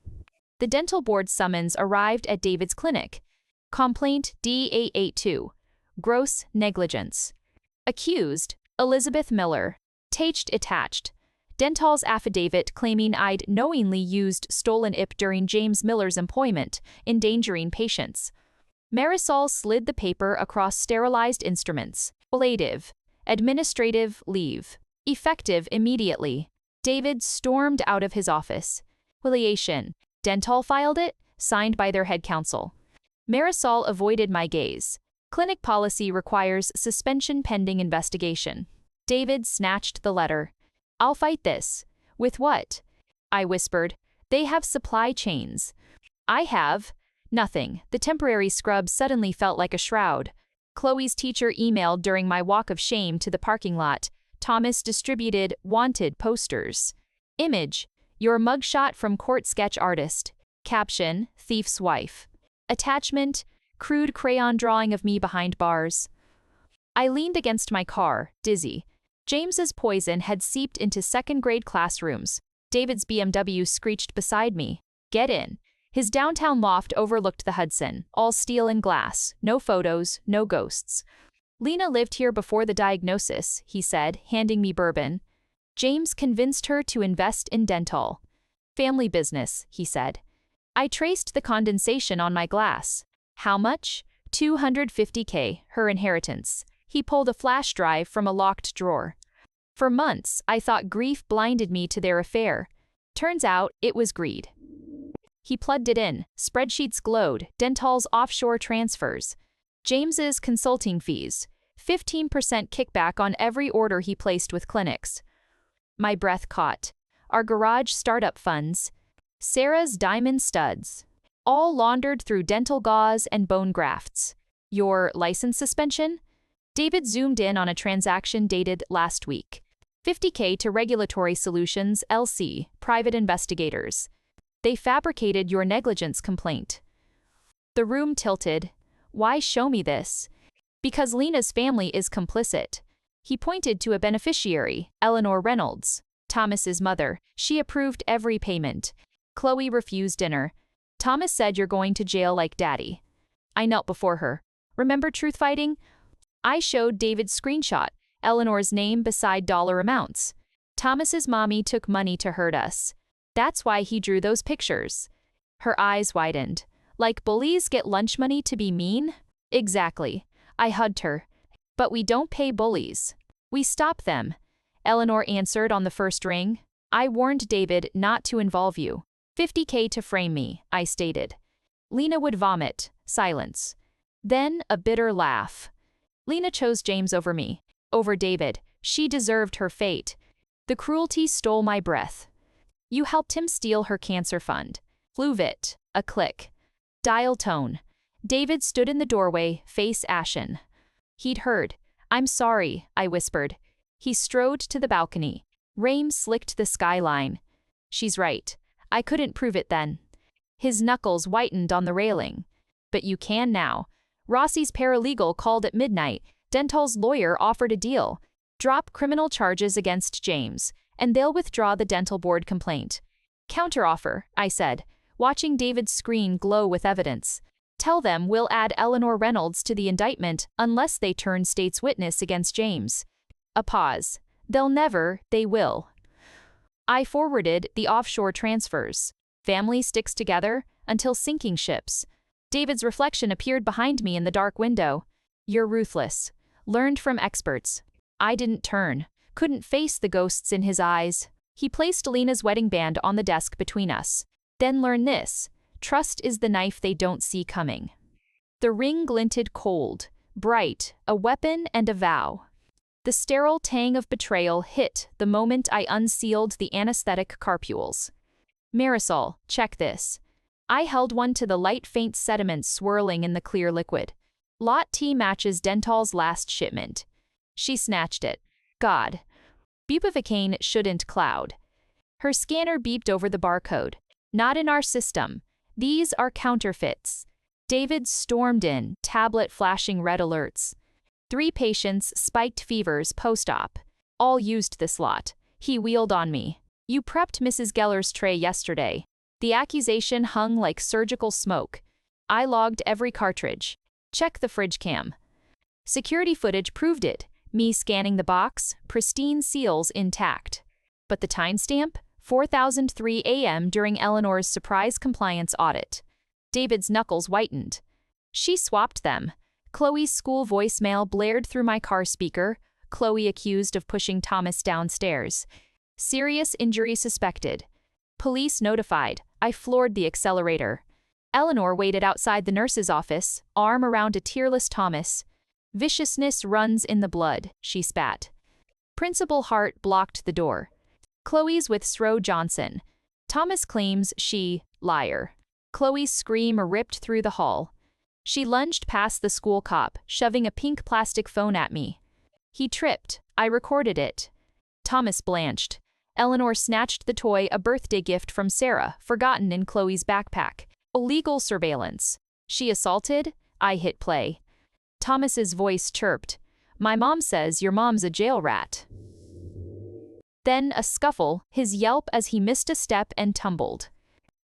The dental board summons arrived at David's clinic. Complaint D882. Gross negligence. Accused, Elizabeth Miller. Taged attached. Dental's affidavit claiming I'd knowingly used stolen IP during James Miller's employment, endangering patients. Marisol slid the paper across sterilized instruments. Ablative. Administrative leave. Effective immediately. David stormed out of his office. Humiliation. Dental filed it, signed by their head counsel. Marisol avoided my gaze. Clinic policy requires suspension pending investigation. David snatched the letter. I'll fight this. With what? I whispered. They have supply chains. I have. Nothing. The temporary scrub suddenly felt like a shroud. Chloe's teacher emailed during my walk of shame to the parking lot. Thomas distributed wanted posters. Image. Your mugshot from court sketch artist. Caption. Thief's wife. Attachment. Crude crayon drawing of me behind bars. I leaned against my car, dizzy. James's poison had seeped into second-grade classrooms. David's BMW screeched beside me. Get in. His downtown loft overlooked the Hudson, all steel and glass, no photos, no ghosts. Lena lived here before the diagnosis, he said, handing me bourbon. James convinced her to invest in dental. Family business, he said. I traced the condensation on my glass. How much? 250K, her inheritance. He pulled a flash drive from a locked drawer. For months, I thought grief blinded me to their affair. Turns out, it was greed. He plugged it in. Spreadsheets glowed. Dental's offshore transfers. James's consulting fees. 15% kickback on every order he placed with clinics. My breath caught. Our garage startup funds. Sarah's diamond studs. All laundered through dental gauze and bone grafts. Your license suspension? David zoomed in on a transaction dated last week. 50K to Regulatory Solutions, LC, private investigators. They fabricated your negligence complaint. The room tilted. Why show me this? Because Lena's family is complicit. He pointed to a beneficiary, Eleanor Reynolds, Thomas's mother. She approved every payment. Chloe refused dinner. Thomas said you're going to jail like daddy. I knelt before her. Remember truth fighting? I showed David's screenshot, Eleanor's name beside dollar amounts. Thomas's mommy took money to hurt us. That's why he drew those pictures. Her eyes widened. Like bullies get lunch money to be mean? Exactly. I hugged her. But we don't pay bullies. We stop them. Eleanor answered on the first ring. I warned David not to involve you. 50K to frame me, I stated. Lena would vomit. Silence. Then a bitter laugh. Lena chose James over me. Over David. She deserved her fate. The cruelty stole my breath. You helped him steal her cancer fund. Fluvit. A click. Dial tone. David stood in the doorway, face ashen. He'd heard. I'm sorry, I whispered. He strode to the balcony. Rain slicked the skyline. She's right. I couldn't prove it then. His knuckles whitened on the railing. But you can now. Rossi's paralegal called at midnight. Dental's lawyer offered a deal. Drop criminal charges against James, and they'll withdraw the dental board complaint. Counteroffer, I said, watching David's screen glow with evidence. Tell them we'll add Eleanor Reynolds to the indictment unless they turn state's witness against James. A pause. They'll never, they will. I forwarded the offshore transfers. Family sticks together until sinking ships. David's reflection appeared behind me in the dark window. You're ruthless. Learned from experts. I didn't turn. Couldn't face the ghosts in his eyes. He placed Lena's wedding band on the desk between us. Then learn this. Trust is the knife they don't see coming. The ring glinted cold, bright, a weapon and a vow. The sterile tang of betrayal hit the moment I unsealed the anesthetic carpules. Marisol, check this. I held one to the light faint sediment swirling in the clear liquid. Lot T matches Dental's last shipment. She snatched it. God. Bupivacaine shouldn't cloud. Her scanner beeped over the barcode. Not in our system. These are counterfeits. David stormed in, tablet flashing red alerts. 3 patients, spiked fevers post-op. All used this lot. He wheeled on me. You prepped Mrs. Geller's tray yesterday. The accusation hung like surgical smoke. I logged every cartridge. Check the fridge cam. Security footage proved it. Me scanning the box, pristine seals intact. But the timestamp? 4003 a.m. during Eleanor's surprise compliance audit. David's knuckles whitened. She swapped them. Chloe's school voicemail blared through my car speaker. Chloe accused of pushing Thomas downstairs. Serious injury suspected. Police notified. I floored the accelerator. Eleanor waited outside the nurse's office, arm around a tearless Thomas. Viciousness runs in the blood, she spat. Principal Hart blocked the door. Chloe's with Sro Johnson. Thomas claims she, liar. Chloe's scream ripped through the hall. She lunged past the school cop, shoving a pink plastic phone at me. He tripped. I recorded it. Thomas blanched. Eleanor snatched the toy, a birthday gift from Sarah, forgotten in Chloe's backpack. Illegal surveillance. She assaulted? I hit play. Thomas's voice chirped. My mom says your mom's a jail rat. Then a scuffle, his yelp as he missed a step and tumbled.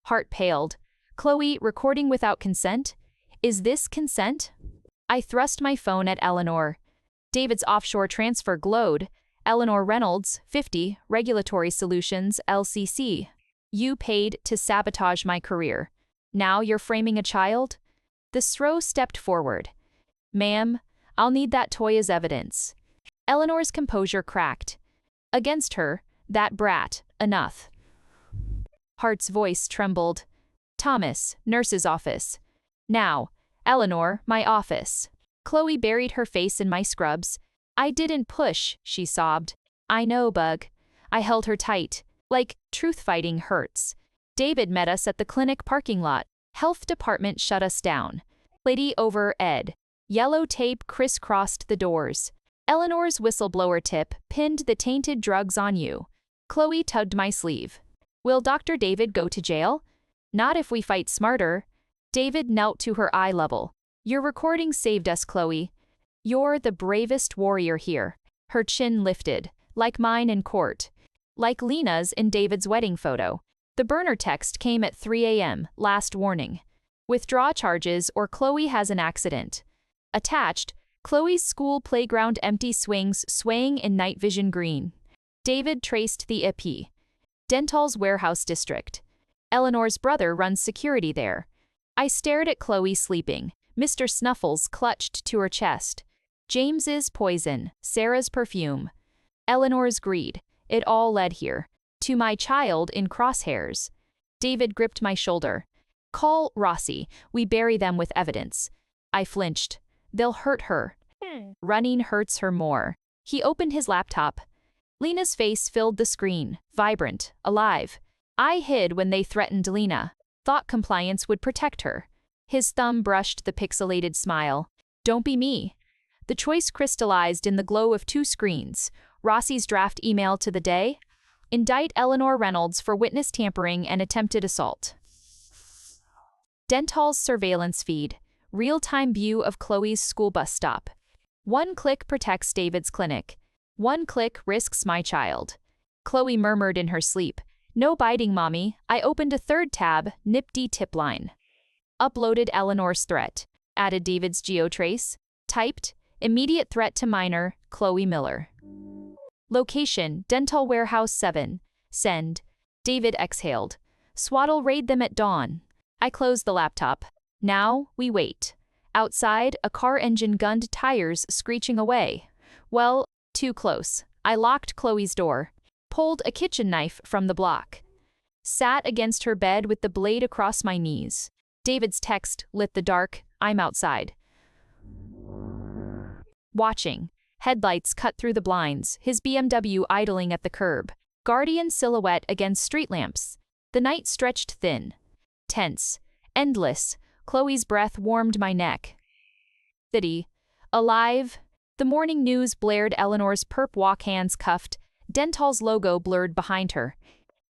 Hart paled. Chloe, recording without consent? Is this consent? I thrust my phone at Eleanor. David's offshore transfer glowed. Eleanor Reynolds, 50, Regulatory Solutions, LCC. You paid to sabotage my career. Now you're framing a child? The SRO stepped forward. Ma'am, I'll need that toy as evidence. Eleanor's composure cracked. Against her, that brat, enough. Hart's voice trembled. Thomas, nurse's office. Now, Eleanor, my office. Chloe buried her face in my scrubs. I didn't push, she sobbed. I know, Bug. I held her tight. Like, truth fighting hurts. David met us at the clinic parking lot. Health department shut us down. Lady over Ed. Yellow tape crisscrossed the doors. Eleanor's whistleblower tip pinned the tainted drugs on you. Chloe tugged my sleeve. Will Dr. David go to jail? Not if we fight smarter. David knelt to her eye level. Your recording saved us, Chloe. You're the bravest warrior here. Her chin lifted, like mine in court. Like Lena's in David's wedding photo. The burner text came at 3 a.m., last warning. Withdraw charges or Chloe has an accident. Attached, Chloe's school playground empty swings swaying in night vision green. David traced the IP. Dental's warehouse district. Eleanor's brother runs security there. I stared at Chloe sleeping. Mr. Snuffles clutched to her chest. James's poison, Sarah's perfume. Eleanor's greed. It all led here. To my child in crosshairs. David gripped my shoulder. Call Rossi. We bury them with evidence. I flinched. They'll hurt her. Running hurts her more. He opened his laptop. Lena's face filled the screen, vibrant, alive. I hid when they threatened Lena. Thought compliance would protect her. His thumb brushed the pixelated smile. Don't be me. The choice crystallized in the glow of two screens. Rossi's draft email to the day. Indict Eleanor Reynolds for witness tampering and attempted assault. Dental's surveillance feed. Real-time view of Chloe's school bus stop. One click protects David's clinic. One click risks my child. Chloe murmured in her sleep. No biting, Mommy. I opened a third tab, nifty tip line. Uploaded Eleanor's threat. Added David's geotrace. Typed, immediate threat to minor, Chloe Miller. Location, Dental Warehouse 7. Send. David exhaled. SWAT'll raid them at dawn. I closed the laptop. Now, we wait. Outside, a car engine gunned tires screeching away. Well, too close. I locked Chloe's door. Pulled a kitchen knife from the block. Sat against her bed with the blade across my knees. David's text lit the dark. I'm outside. Watching. Headlights cut through the blinds, his BMW idling at the curb. Guardian silhouette against street lamps. The night stretched thin. Tense. Endless. Chloe's breath warmed my neck. City. Alive. The morning news blared. Eleanor's perp walk, hands cuffed. Dental's logo blurred behind her.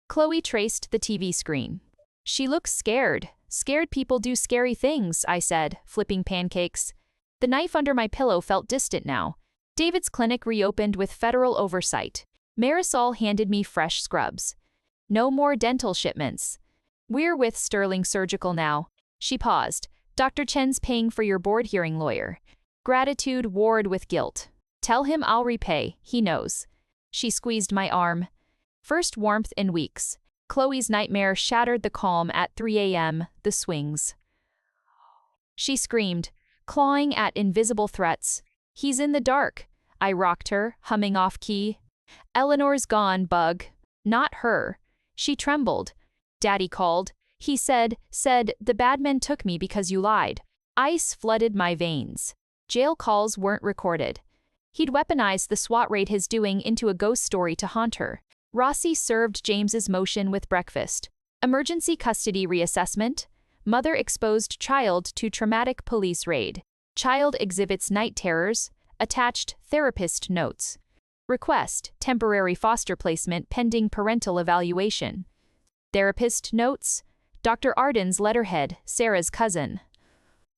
Chloe traced the TV screen. She looks scared. Scared people do scary things, I said, flipping pancakes. The knife under my pillow felt distant now. David's clinic reopened with federal oversight. Marisol handed me fresh scrubs. No more dental shipments. We're with Sterling Surgical now. She paused. Dr. Chen's paying for your board hearing lawyer. Gratitude warred with guilt. Tell him I'll repay, he knows. She squeezed my arm. First warmth in weeks. Chloe's nightmare shattered the calm at 3 a.m., the swings. She screamed, clawing at invisible threats. He's in the dark. I rocked her, humming off key. Eleanor's gone, Bug. Not her. She trembled. Daddy called. He said, the bad men took me because you lied. Ice flooded my veins. Jail calls weren't recorded. He'd weaponized the SWAT raid his doing into a ghost story to haunt her. Rossi served James's motion with breakfast. Emergency custody reassessment. Mother exposed child to traumatic police raid. Child exhibits night terrors. Attached therapist notes. Request temporary foster placement pending parental evaluation. Therapist notes. Dr. Arden's letterhead, Sarah's cousin.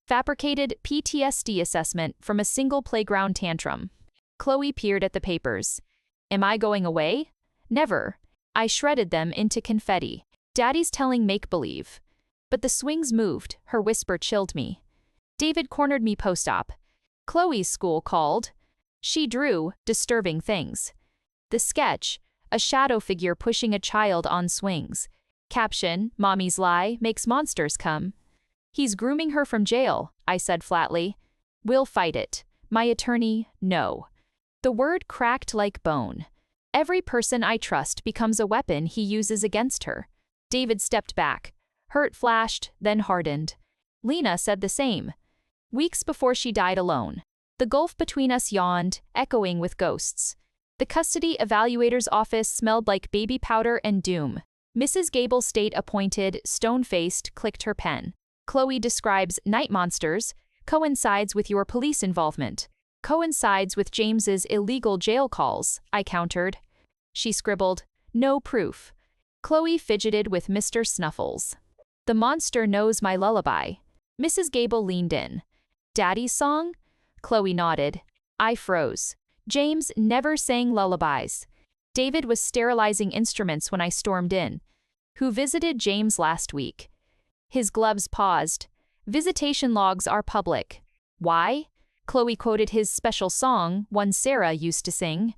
Fabricated PTSD assessment from a single playground tantrum. Chloe peered at the papers. Am I going away? Never. I shredded them into confetti. Daddy's telling make-believe. But the swings moved, her whisper chilled me. David cornered me post-op. Chloe's school called. She drew disturbing things. The sketch, a shadow figure pushing a child on swings. Caption, Mommy's lie makes monsters come. He's grooming her from jail, I said flatly. We'll fight it. My attorney, no. The word cracked like bone. Every person I trust becomes a weapon he uses against her. David stepped back. Hurt flashed, then hardened. Lena said the same. Weeks before she died alone. The gulf between us yawned, echoing with ghosts. The custody evaluator's office smelled like baby powder and doom. Mrs. Gable state-appointed, stone-faced, clicked her pen. Chloe describes night monsters, coincides with your police involvement. Coincides with James's illegal jail calls, I countered. She scribbled, no proof. Chloe fidgeted with Mr. Snuffles. The monster knows my lullaby. Mrs. Gable leaned in. Daddy's song? Chloe nodded. I froze. James never sang lullabies. David was sterilizing instruments when I stormed in. Who visited James last week? His gloves paused. Visitation logs are public. Why? Chloe quoted his special song, one Sarah used to sing.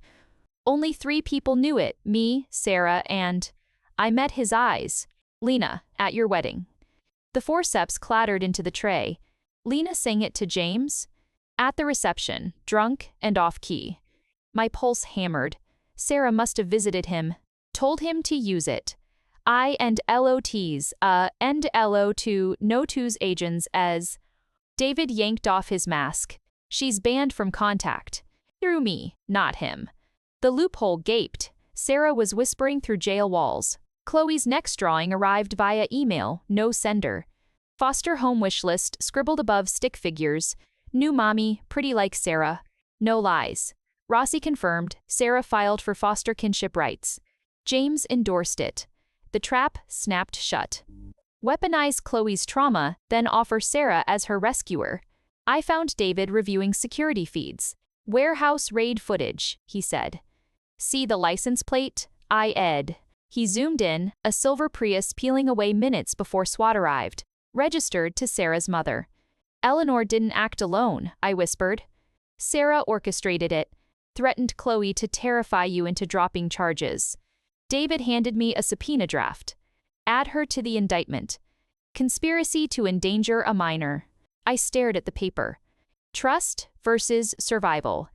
Only 3 people knew it, me, Sarah, and... I met his eyes. Lena, at your wedding. The forceps clattered into the tray. Lena sang it to James? At the reception, drunk and off-key. My pulse hammered. Sarah must have visited him. Told him to use it. I and LOTs, and LO2, no twos agents as... David yanked off his mask. She's banned from contact. Through me, not him. The loophole gaped. Sarah was whispering through jail walls. Chloe's next drawing arrived via email, no sender. Foster home wish list scribbled above stick figures. New mommy, pretty like Sarah. No lies. Rossi confirmed, Sarah filed for foster kinship rights. James endorsed it. The trap snapped shut. Weaponize Chloe's trauma, then offer Sarah as her rescuer. I found David reviewing security feeds. Warehouse raid footage, he said. See the license plate? I-Ed. He zoomed in, a silver Prius peeling away minutes before SWAT arrived. Registered to Sarah's mother. Eleanor didn't act alone, I whispered. Sarah orchestrated it. Threatened Chloe to terrify you into dropping charges. David handed me a subpoena draft. Add her to the indictment. Conspiracy to endanger a minor. I stared at the paper. Trust versus survival.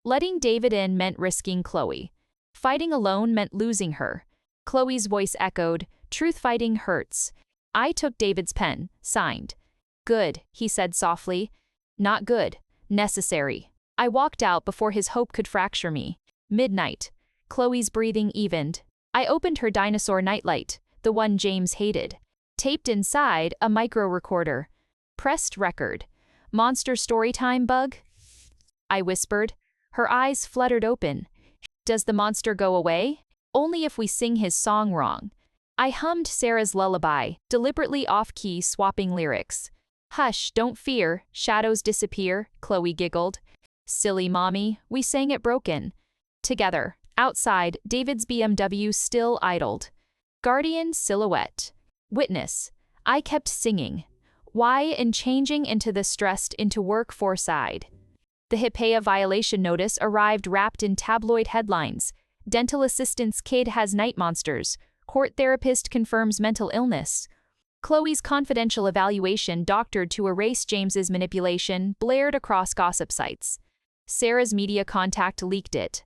Letting David in meant risking Chloe. Fighting alone meant losing her. Chloe's voice echoed, truth fighting hurts. I took David's pen, signed. Good, he said softly. Not good. Necessary. I walked out before his hope could fracture me. Midnight. Chloe's breathing evened. I opened her dinosaur nightlight, the one James hated. Taped inside, a micro recorder. Pressed record. Monster storytime bug? I whispered. Her eyes fluttered open. Does the monster go away? Only if we sing his song wrong. I hummed Sarah's lullaby, deliberately off-key swapping lyrics. Hush, don't fear, shadows disappear, Chloe giggled. Silly mommy, we sang it broken. Together, outside, David's BMW still idled. Guardian silhouette. Witness. I kept singing. Why in changing into the stressed into work for side. The HIPAA violation notice arrived wrapped in tabloid headlines. Dental assistant's kid has night monsters. Court therapist confirms mental illness. Chloe's confidential evaluation doctored to erase James's manipulation blared across gossip sites. Sarah's media contact leaked it.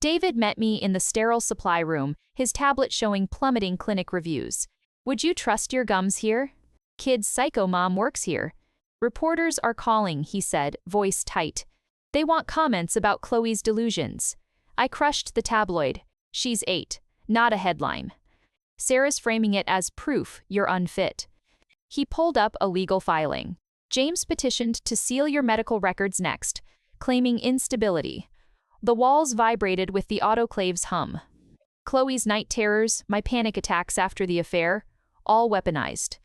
David met me in the sterile supply room, his tablet showing plummeting clinic reviews. Would you trust your gums here? Kid's psycho mom works here. Reporters are calling, he said, voice tight. They want comments about Chloe's delusions. I crushed the tabloid. She's 8, not a headline. Sarah's framing it as proof you're unfit. He pulled up a legal filing. James petitioned to seal your medical records next, claiming instability. The walls vibrated with the autoclave's hum. Chloe's night terrors, my panic attacks after the affair, all weaponized.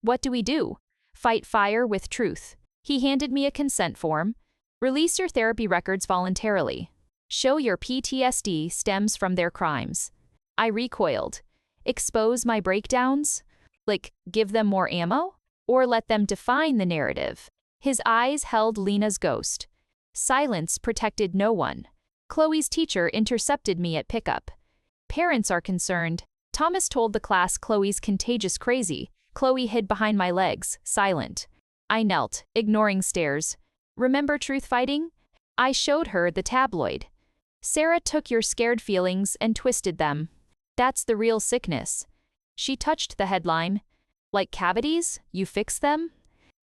What do we do? Fight fire with truth. He handed me a consent form. Release your therapy records voluntarily. Show your PTSD stems from their crimes. I recoiled. Expose my breakdowns? Like, give them more ammo? Or let them define the narrative? His eyes held Lena's ghost. Silence protected no one. Chloe's teacher intercepted me at pickup. Parents are concerned. Thomas told the class Chloe's contagious crazy, Chloe hid behind my legs, silent. I knelt, ignoring stares. Remember truth fighting? I showed her the tabloid. Sarah took your scared feelings and twisted them. That's the real sickness. She touched the headline. Like cavities? You fix them?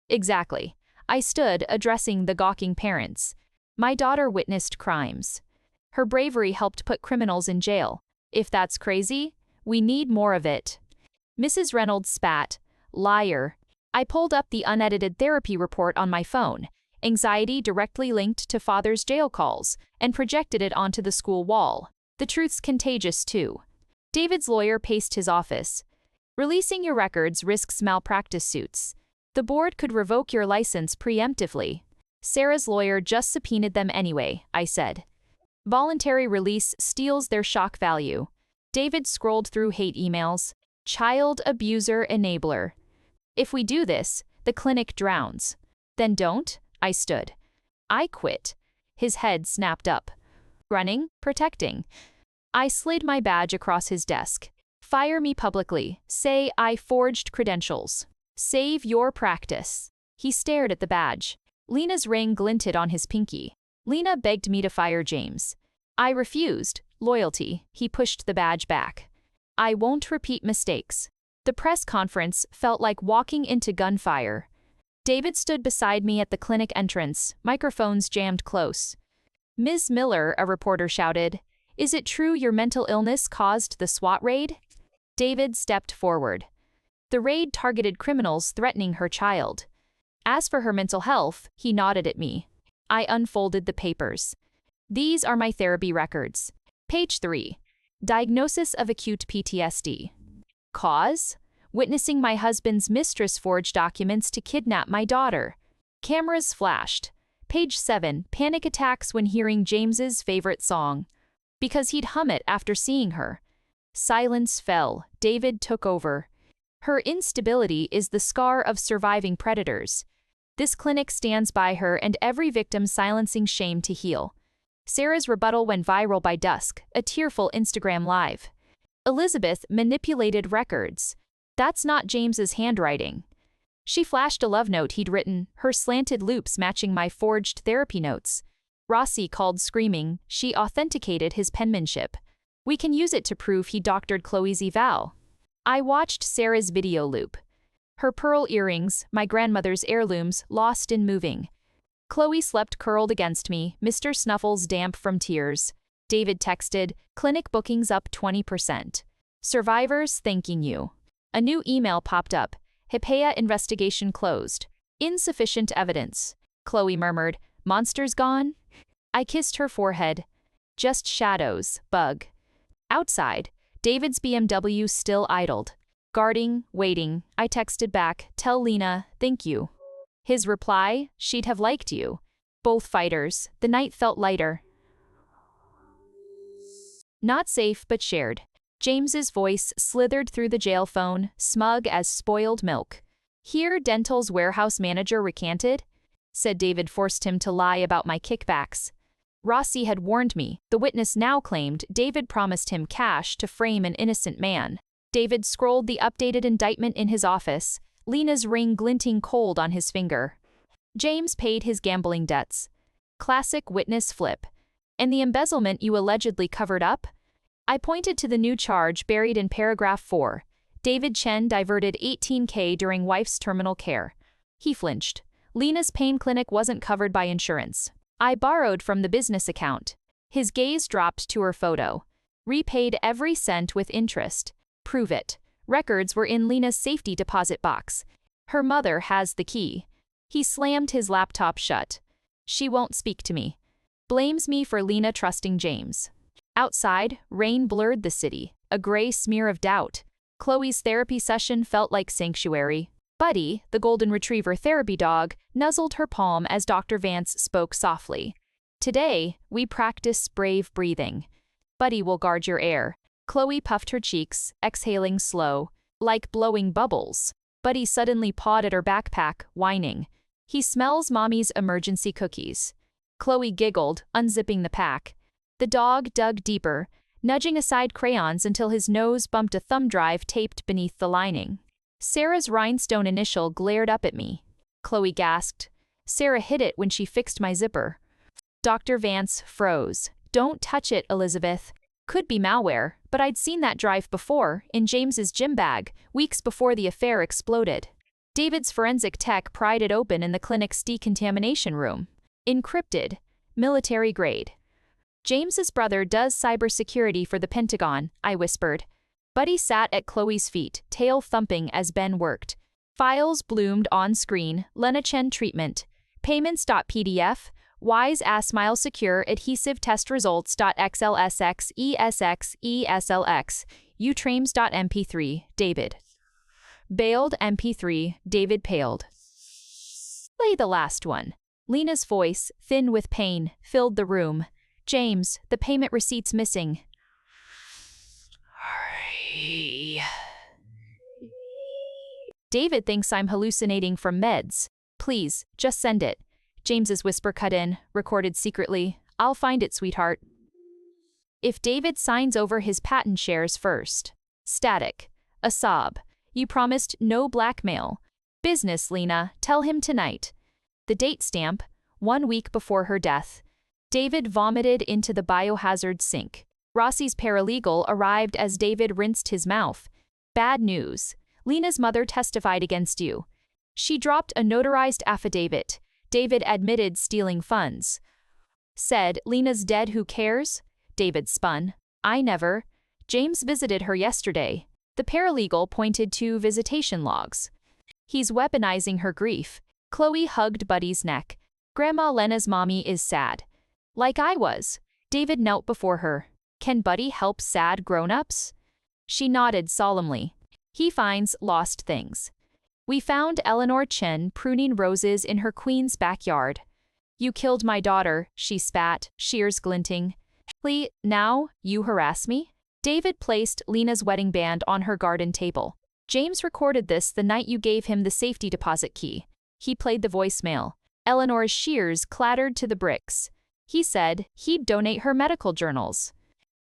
Exactly. I stood, addressing the gawking parents. My daughter witnessed crimes. Her bravery helped put criminals in jail. If that's crazy, we need more of it. Mrs. Reynolds spat. Liar. I pulled up the unedited therapy report on my phone, anxiety directly linked to father's jail calls, and projected it onto the school wall. The truth's contagious too. David's lawyer paced his office. Releasing your records risks malpractice suits. The board could revoke your license preemptively. Sarah's lawyer just subpoenaed them anyway, I said. Voluntary release steals their shock value. David scrolled through hate emails. Child abuser enabler. If we do this, the clinic drowns. Then don't, I stood. I quit. His head snapped up. Running, protecting. I slid my badge across his desk. Fire me publicly. Say I forged credentials. Save your practice. He stared at the badge. Lena's ring glinted on his pinky. Lena begged me to fire James. I refused. Loyalty. He pushed the badge back. I won't repeat mistakes. The press conference felt like walking into gunfire. David stood beside me at the clinic entrance, microphones jammed close. Ms. Miller, a reporter shouted, is it true your mental illness caused the SWAT raid? David stepped forward. The raid targeted criminals threatening her child. As for her mental health, he nodded at me. I unfolded the papers. These are my therapy records. Page 3. Diagnosis of acute PTSD. Cause? Witnessing my husband's mistress forge documents to kidnap my daughter. Cameras flashed. Page 7. Panic attacks when hearing James's favorite song. Because he'd hum it after seeing her. Silence fell. David took over. Her instability is the scar of surviving predators. This clinic stands by her and every victim silencing shame to heal. Sarah's rebuttal went viral by dusk, a tearful Instagram live. Elizabeth manipulated records. That's not James's handwriting. She flashed a love note he'd written, her slanted loops matching my forged therapy notes. Rossi called screaming, she authenticated his penmanship. We can use it to prove he doctored Chloe's eval. I watched Sarah's video loop. Her pearl earrings, my grandmother's heirlooms, lost in moving. Chloe slept curled against me, Mr. Snuffles damp from tears. David texted, clinic bookings up 20%. Survivors thanking you. A new email popped up. HIPAA investigation closed. Insufficient evidence. Chloe murmured, monsters gone? I kissed her forehead. Just shadows, bug. Outside, David's BMW still idled. Guarding, waiting, I texted back, tell Lena, thank you. His reply, she'd have liked you. Both fighters, the night felt lighter. Not safe but shared. James's voice slithered through the jail phone, smug as spoiled milk. Here Dental's warehouse manager recanted? Said David forced him to lie about my kickbacks. Rossi had warned me, the witness now claimed David promised him cash to frame an innocent man. David scrolled the updated indictment in his office, Lena's ring glinting cold on his finger. James paid his gambling debts. Classic witness flip. And the embezzlement you allegedly covered up? I pointed to the new charge buried in paragraph 4. David Chen diverted $18K during wife's terminal care. He flinched. Lena's pain clinic wasn't covered by insurance. I borrowed from the business account. His gaze dropped to her photo. Repaid every cent with interest. Prove it. Records were in Lena's safety deposit box. Her mother has the key. He slammed his laptop shut. She won't speak to me. Blames me for Lena trusting James. Outside, rain blurred the city, a gray smear of doubt. Chloe's therapy session felt like sanctuary. Buddy, the golden retriever therapy dog, nuzzled her palm as Dr. Vance spoke softly. Today, we practice brave breathing. Buddy will guard your air. Chloe puffed her cheeks, exhaling slow, like blowing bubbles. Buddy suddenly pawed at her backpack, whining. He smells Mommy's emergency cookies. Chloe giggled, unzipping the pack. The dog dug deeper, nudging aside crayons until his nose bumped a thumb drive taped beneath the lining. Sarah's rhinestone initial glared up at me. Chloe gasped. Sarah hid it when she fixed my zipper. Dr. Vance froze. Don't touch it, Elizabeth. Could be malware, but I'd seen that drive before, in James's gym bag, weeks before the affair exploded. David's forensic tech pried it open in the clinic's decontamination room. Encrypted. Military grade. James's brother does cybersecurity for the Pentagon, I whispered. Buddy sat at Chloe's feet, tail thumping as Ben worked. Files bloomed on screen, Lena Chen treatment. Payments.pdf, wise-smile secure adhesive test results.xlsx esx eslx, utrames.mp3, David. Bailed mp3, David paled. Play the last one. Lena's voice, thin with pain, filled the room. James, the payment receipt's missing. David thinks I'm hallucinating from meds. Please, just send it. James's whisper cut in, recorded secretly. I'll find it, sweetheart. If David signs over his patent shares first. Static. A sob. You promised no blackmail. Business, Lena. Tell him tonight. The date stamp, 1 week before her death. David vomited into the biohazard sink. Rossi's paralegal arrived as David rinsed his mouth. Bad news. Lena's mother testified against you. She dropped a notarized affidavit. David admitted stealing funds. Said, Lena's dead, who cares? David spun. I never. James visited her yesterday. The paralegal pointed to visitation logs. He's weaponizing her grief. Chloe hugged Buddy's neck. Grandma Lena's mommy is sad. Like I was. David knelt before her. Can Buddy help sad grown-ups? She nodded solemnly. He finds lost things. We found Eleanor Chen pruning roses in her queen's backyard. You killed my daughter, she spat, shears glinting. Now, you harass me? David placed Lena's wedding band on her garden table. James recorded this the night you gave him the safety deposit key. He played the voicemail. Eleanor's shears clattered to the bricks. He said he'd donate her medical journals.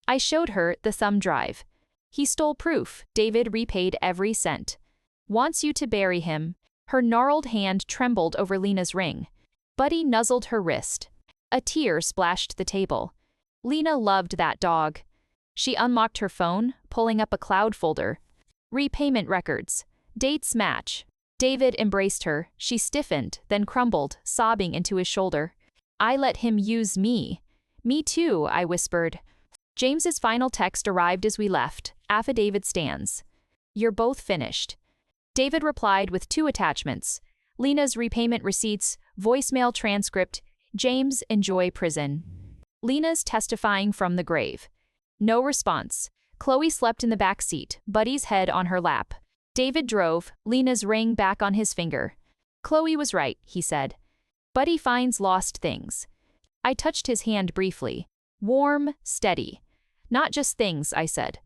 I showed her the thumb drive. He stole proof. David repaid every cent. Wants you to bury him. Her gnarled hand trembled over Lena's ring. Buddy nuzzled her wrist. A tear splashed the table. Lena loved that dog. She unlocked her phone, pulling up a cloud folder. Repayment records. Dates match. David embraced her. She stiffened, then crumbled, sobbing into his shoulder. I let him use me. Me too, I whispered. James's final text arrived as we left. Affidavit stands. You're both finished. David replied with 2 attachments. Lena's repayment receipts, voicemail transcript. James, enjoy prison. Lena's testifying from the grave. No response. Chloe slept in the back seat, Buddy's head on her lap. David drove, Lena's ring back on his finger. Chloe was right, he said. Buddy finds lost things. I touched his hand briefly. Warm, steady. Not just things, I said.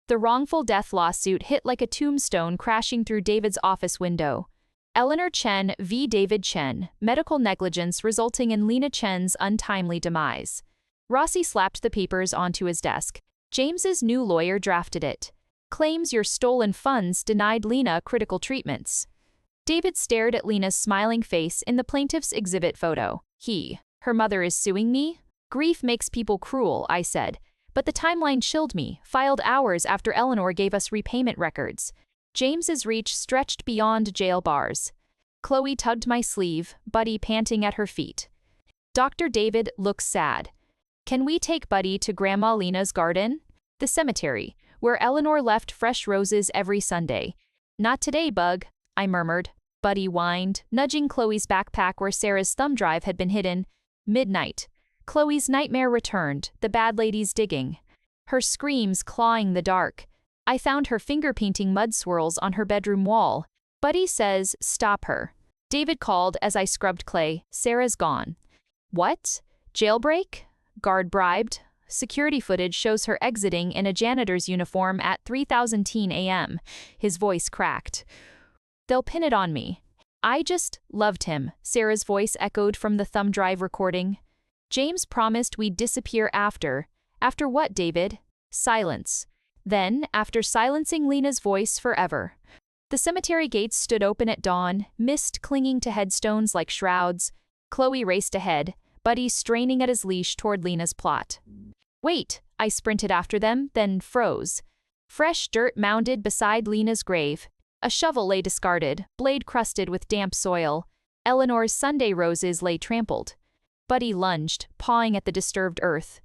The wrongful death lawsuit hit like a tombstone crashing through David's office window. Eleanor Chen v. David Chen, medical negligence resulting in Lena Chen's untimely demise. Rossi slapped the papers onto his desk. James's new lawyer drafted it. Claims your stolen funds denied Lena critical treatments. David stared at Lena's smiling face in the plaintiff's exhibit photo. Her mother is suing me? Grief makes people cruel, I said. But the timeline chilled me, filed hours after Eleanor gave us repayment records. James's reach stretched beyond jail bars. Chloe tugged my sleeve, Buddy panting at her feet. Dr. David looks sad. Can we take Buddy to Grandma Lena's garden? The cemetery, where Eleanor left fresh roses every Sunday. Not today, Bug, I murmured. Buddy whined, nudging Chloe's backpack where Sarah's thumb drive had been hidden. Midnight. Chloe's nightmare returned, the bad lady's digging. Her screams clawing the dark. I found her finger-painting mud swirls on her bedroom wall. Buddy says, stop her. David called as I scrubbed clay. Sarah's gone. What? Jailbreak? Guard bribed? Security footage shows her exiting in a janitor's uniform at 3:10 a.m. His voice cracked. They'll pin it on me. I just loved him, Sarah's voice echoed from the thumb drive recording. James promised we'd disappear after. After what, David? Silence. Then, after silencing Lena's voice forever. The cemetery gates stood open at dawn, mist clinging to headstones like shrouds. Chloe raced ahead, Buddy straining at his leash toward Lena's plot. Wait, I sprinted after them, then froze. Fresh dirt mounded beside Lena's grave. A shovel lay discarded, blade crusted with damp soil. Eleanor's Sunday roses lay trampled. Buddy lunged, pawing at the disturbed earth.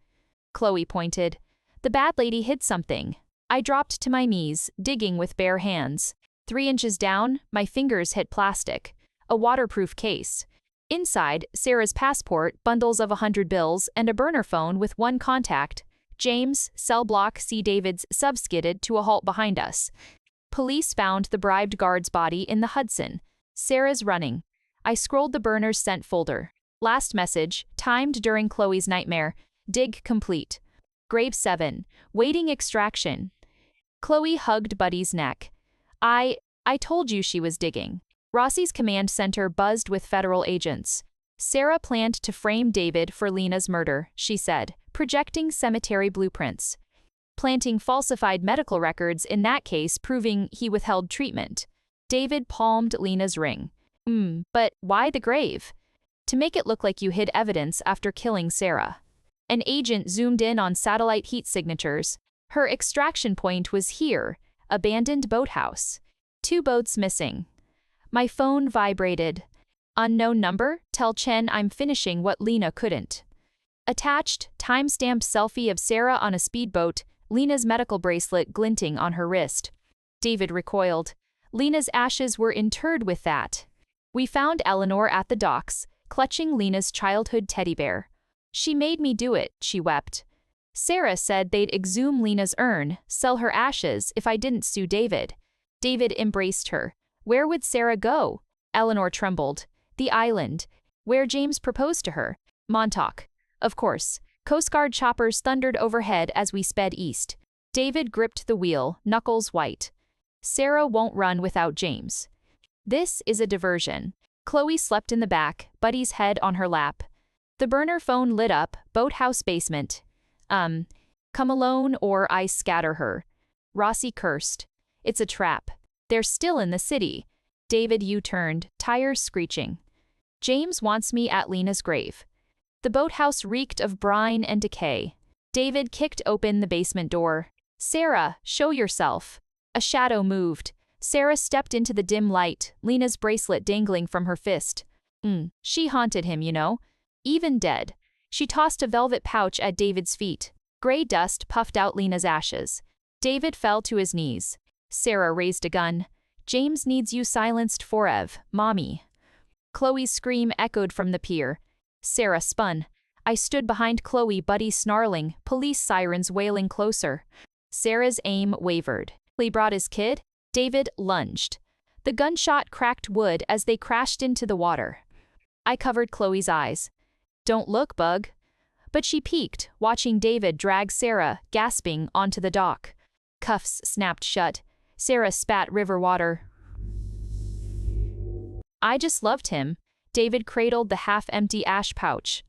Chloe pointed. The bad lady hid something. I dropped to my knees, digging with bare hands. 3 inches down, my fingers hit plastic. A waterproof case. Inside, Sarah's passport, bundles of 100 bills, and a burner phone with one contact. James, cell block C. David's, subskidded to a halt behind us. Police found the bribed guard's body in the Hudson. Sarah's running. I scrolled the burner's sent folder. Last message, timed during Chloe's nightmare. Dig complete. Grave 7. Waiting extraction. Chloe hugged Buddy's neck. I told you she was digging. Rossi's command center buzzed with federal agents. Sarah planned to frame David for Lena's murder, she said, projecting cemetery blueprints. Planting falsified medical records in that case, proving he withheld treatment. David palmed Lena's ring. But why the grave? To make it look like you hid evidence after killing Sarah. An agent zoomed in on satellite heat signatures. Her extraction point was here, abandoned boathouse. 2 boats missing. My phone vibrated. Unknown number, tell Chen I'm finishing what Lena couldn't. Attached, time-stamped selfie of Sarah on a speedboat, Lena's medical bracelet glinting on her wrist. David recoiled. Lena's ashes were interred with that. We found Eleanor at the docks, clutching Lena's childhood teddy bear. She made me do it, she wept. Sarah said they'd exhume Lena's urn, sell her ashes if I didn't sue David. David embraced her. Where would Sarah go? Eleanor trembled. The island. Where James proposed to her. Montauk. Of course. Coast Guard choppers thundered overhead as we sped east. David gripped the wheel, knuckles white. Sarah won't run without James. This is a diversion. Chloe slept in the back, Buddy's head on her lap. The burner phone lit up, boathouse basement. Come alone or I scatter her. Rossi cursed. It's a trap. They're still in the city. David U-turned, tires screeching. James wants me at Lena's grave. The boathouse reeked of brine and decay. David kicked open the basement door. Sarah, show yourself. A shadow moved. Sarah stepped into the dim light, Lena's bracelet dangling from her fist. She haunted him, you know. Even dead. She tossed a velvet pouch at David's feet. Gray dust puffed out Lena's ashes. David fell to his knees. Sarah raised a gun. James needs you silenced forever, Mommy. Chloe's scream echoed from the pier. Sarah spun. I stood behind Chloe, Buddy snarling, police sirens wailing closer. Sarah's aim wavered. He brought his kid. David lunged. The gunshot cracked wood as they crashed into the water. I covered Chloe's eyes. Don't look, Bug. But she peeked, watching David drag Sarah, gasping, onto the dock. Cuffs snapped shut. Sarah spat river water. I just loved him. David cradled the half-empty ash pouch.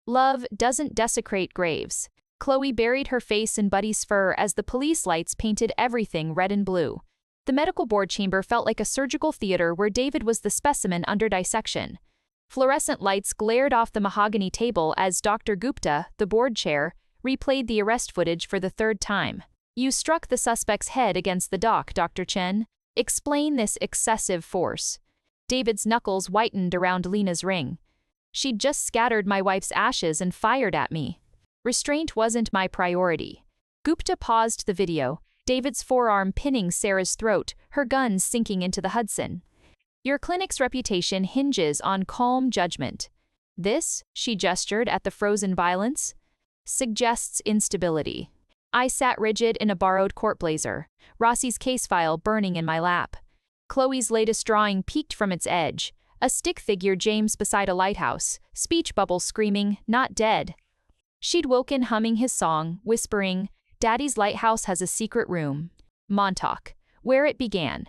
Love doesn't desecrate graves. Chloe buried her face in Buddy's fur as the police lights painted everything red and blue. The medical board chamber felt like a surgical theater where David was the specimen under dissection. Fluorescent lights glared off the mahogany table as Dr. Gupta, the board chair, replayed the arrest footage for the 3rd time. You struck the suspect's head against the dock, Dr. Chen. Explain this excessive force. David's knuckles whitened around Lena's ring. She'd just scattered my wife's ashes and fired at me. Restraint wasn't my priority. Gupta paused the video, David's forearm pinning Sarah's throat, her gun sinking into the Hudson. Your clinic's reputation hinges on calm judgment. This, she gestured at the frozen violence, suggests instability. I sat rigid in a borrowed court blazer, Rossi's case file burning in my lap. Chloe's latest drawing peeked from its edge, a stick figure James beside a lighthouse, speech bubble screaming, not dead. She'd woken humming his song, whispering, Daddy's lighthouse has a secret room. Montauk. Where it began.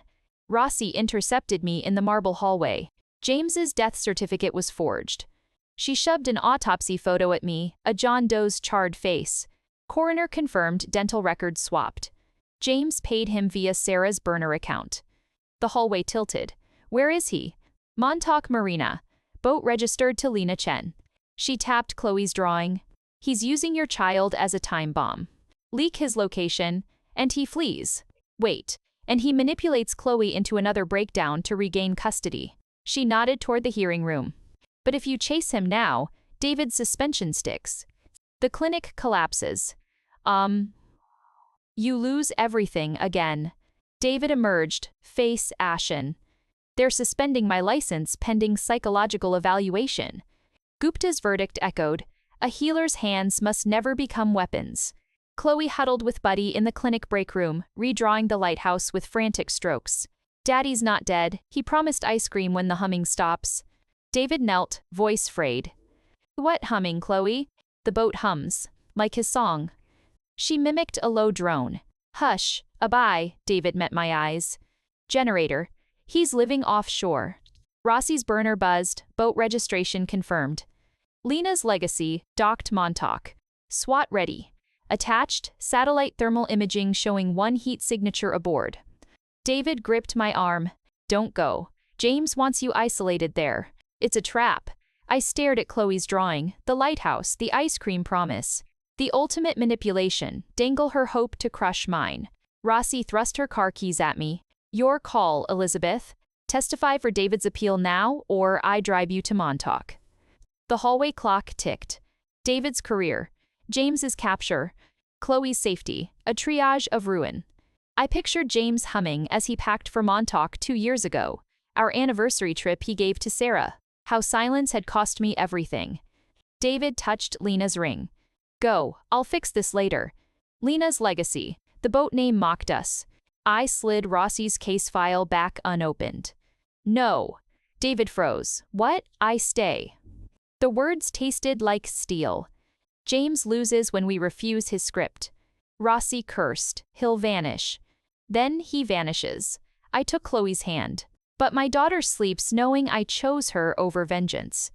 Rossi intercepted me in the marble hallway. James's death certificate was forged. She shoved an autopsy photo at me, a John Doe's charred face. Coroner confirmed dental records swapped. James paid him via Sarah's burner account. The hallway tilted. Where is he? Montauk Marina. Boat registered to Lena Chen. She tapped Chloe's drawing. He's using your child as a time bomb. Leak his location, and he flees. Wait, and he manipulates Chloe into another breakdown to regain custody. She nodded toward the hearing room. But if you chase him now, David's suspension sticks. The clinic collapses. You lose everything again. David emerged, face ashen. They're suspending my license pending psychological evaluation. Gupta's verdict echoed, a healer's hands must never become weapons. Chloe huddled with Buddy in the clinic break room, redrawing the lighthouse with frantic strokes. Daddy's not dead, he promised ice cream when the humming stops. David knelt, voice frayed. What humming, Chloe? The boat hums, like his song. She mimicked a low drone. Hush, bye, David met my eyes. Generator. He's living offshore. Rossi's burner buzzed, boat registration confirmed. Lena's legacy, docked Montauk. SWAT ready. Attached, satellite thermal imaging showing one heat signature aboard. David gripped my arm. Don't go. James wants you isolated there. It's a trap. I stared at Chloe's drawing, the lighthouse, the ice cream promise. The ultimate manipulation, dangle her hope to crush mine. Rossi thrust her car keys at me. Your call, Elizabeth. Testify for David's appeal now, or I drive you to Montauk. The hallway clock ticked. David's career. James's capture. Chloe's safety. A triage of ruin. I pictured James humming as he packed for Montauk 2 years ago. Our anniversary trip he gave to Sarah. How silence had cost me everything. David touched Lena's ring. Go, I'll fix this later. Lena's legacy. The boat name mocked us. I slid Rossi's case file back unopened. No. David froze. What? I stay. The words tasted like steel. James loses when we refuse his script. Rossi cursed. He'll vanish. Then he vanishes. I took Chloe's hand. But my daughter sleeps knowing I chose her over vengeance.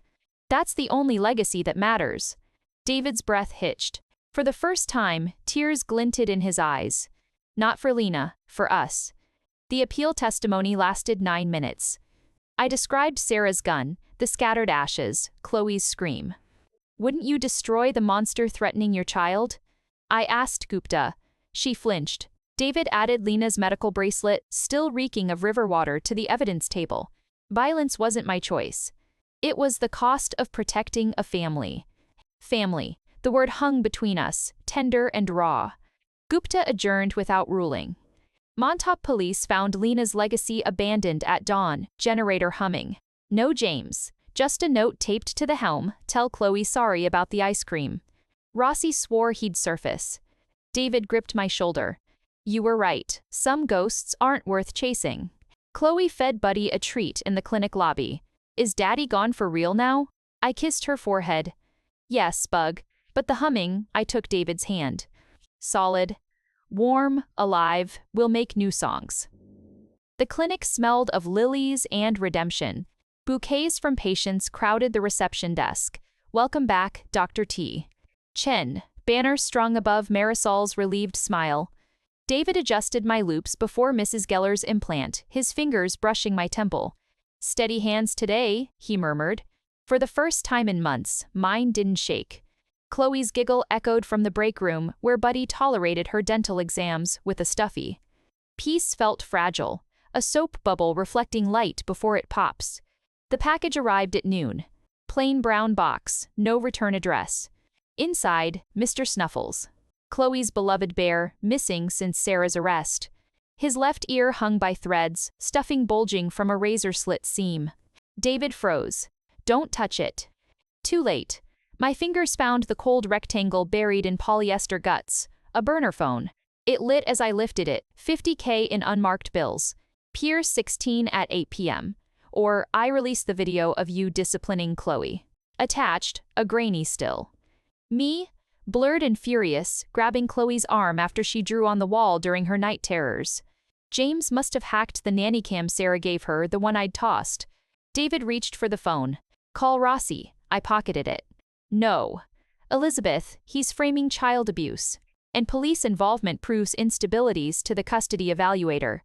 That's the only legacy that matters. David's breath hitched. For the first time, tears glinted in his eyes. Not for Lena, for us. The appeal testimony lasted 9 minutes. I described Sarah's gun, the scattered ashes, Chloe's scream. Wouldn't you destroy the monster threatening your child? I asked Gupta. She flinched. David added Lena's medical bracelet, still reeking of river water, to the evidence table. Violence wasn't my choice. It was the cost of protecting a family. Family. The word hung between us, tender and raw. Gupta adjourned without ruling. Montauk police found Lena's legacy abandoned at dawn, generator humming. No James. Just a note taped to the helm, tell Chloe sorry about the ice cream. Rossi swore he'd surface. David gripped my shoulder. You were right. Some ghosts aren't worth chasing. Chloe fed Buddy a treat in the clinic lobby. Is Daddy gone for real now? I kissed her forehead. Yes, Bug. But the humming, I took David's hand. Solid. Warm, alive, we'll make new songs. The clinic smelled of lilies and redemption. Bouquets from patients crowded the reception desk. Welcome back, Dr. T. Chen, banner strung above Marisol's relieved smile. David adjusted my loops before Mrs. Geller's implant, his fingers brushing my temple. Steady hands today, he murmured. For the first time in months, mine didn't shake. Chloe's giggle echoed from the break room, where Buddy tolerated her dental exams with a stuffy. Peace felt fragile, a soap bubble reflecting light before it pops. The package arrived at noon. Plain brown box, no return address. Inside, Mr. Snuffles. Chloe's beloved bear, missing since Sarah's arrest. His left ear hung by threads, stuffing bulging from a razor slit seam. David froze. Don't touch it. Too late. My fingers found the cold rectangle buried in polyester guts, a burner phone. It lit as I lifted it, $50K in unmarked bills. Pier 16 at 8 p.m. Or I released the video of you disciplining Chloe. Attached, a grainy still. Me, blurred and furious, grabbing Chloe's arm after she drew on the wall during her night terrors. James must have hacked the nanny cam Sarah gave her, the one I'd tossed. David reached for the phone. Call Rossi. I pocketed it. No. Elizabeth, he's framing child abuse. And police involvement proves instabilities to the custody evaluator.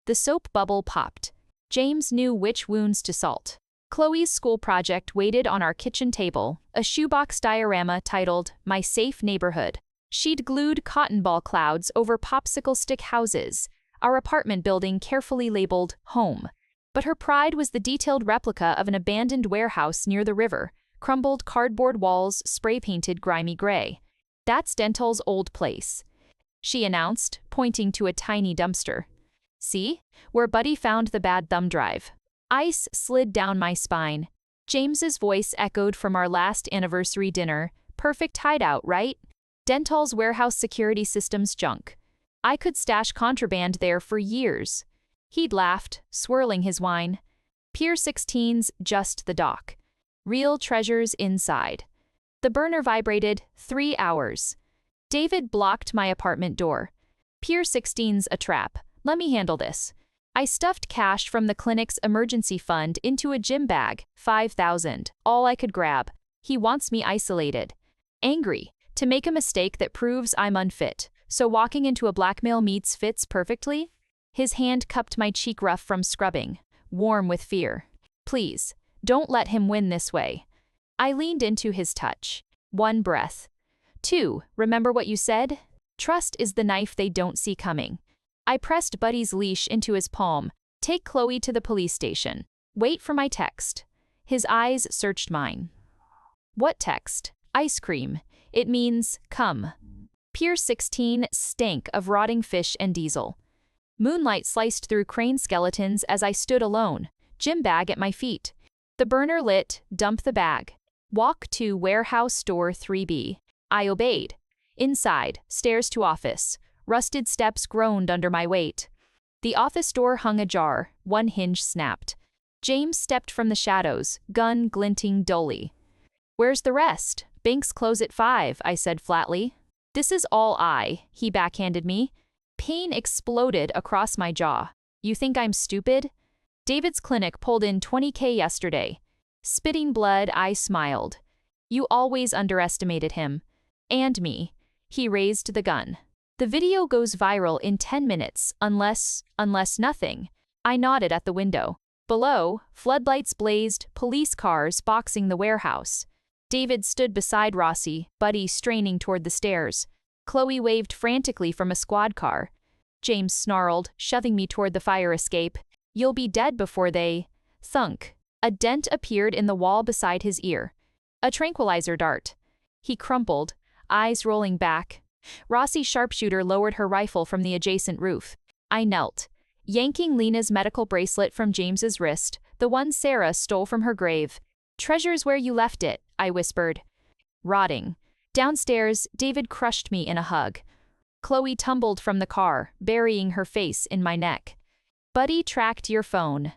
The soap bubble popped. James knew which wounds to salt. Chloe's school project waited on our kitchen table, a shoebox diorama titled, "My Safe Neighborhood." She'd glued cotton ball clouds over popsicle stick houses, our apartment building carefully labeled home. But her pride was the detailed replica of an abandoned warehouse near the river, crumbled cardboard walls spray-painted grimy gray. "That's Dental's old place," she announced, pointing to a tiny dumpster. "See? Where Buddy found the bad thumb drive." Ice slid down my spine. James's voice echoed from our last anniversary dinner. "Perfect hideout, right? Dental's warehouse security system's junk. I could stash contraband there for years." He'd laughed, swirling his wine. "Pier 16's just the dock. Real treasures inside." The burner vibrated. 3 hours. David blocked my apartment door. "Pier 16's a trap. Let me handle this." I stuffed cash from the clinic's emergency fund into a gym bag, 5,000, all I could grab. He wants me isolated. Angry, to make a mistake that proves I'm unfit, so walking into a blackmail meets fits perfectly? His hand cupped my cheek rough from scrubbing, warm with fear. "Please, don't let him win this way." I leaned into his touch. 1 breath. 2, remember what you said? Trust is the knife they don't see coming. I pressed Buddy's leash into his palm. "Take Chloe to the police station. Wait for my text." His eyes searched mine. "What text?" "Ice cream. It means, come." Pier 16 stank of rotting fish and diesel. Moonlight sliced through crane skeletons as I stood alone, gym bag at my feet. The burner lit. "Dump the bag. Walk to warehouse door 3B. I obeyed. Inside, stairs to office. Rusted steps groaned under my weight. The office door hung ajar, one hinge snapped. James stepped from the shadows, gun glinting dully. "Where's the rest?" "Banks close at 5, I said flatly. "This is all he backhanded me. Pain exploded across my jaw. "You think I'm stupid?" "David's clinic pulled in $20K yesterday." Spitting blood, I smiled. "You always underestimated him. And me." He raised the gun. "The video goes viral in 10 minutes, unless nothing." I nodded at the window. Below, floodlights blazed, police cars boxing the warehouse. David stood beside Rossi, Buddy straining toward the stairs. Chloe waved frantically from a squad car. James snarled, shoving me toward the fire escape. "You'll be dead before they..." Thunk. A dent appeared in the wall beside his ear. A tranquilizer dart. He crumpled, eyes rolling back. Rossi's sharpshooter lowered her rifle from the adjacent roof. I knelt, yanking Lena's medical bracelet from James's wrist, the one Sarah stole from her grave. "Treasure's where you left it," I whispered. Rotting. Downstairs, David crushed me in a hug. Chloe tumbled from the car, burying her face in my neck. "Buddy tracked your phone."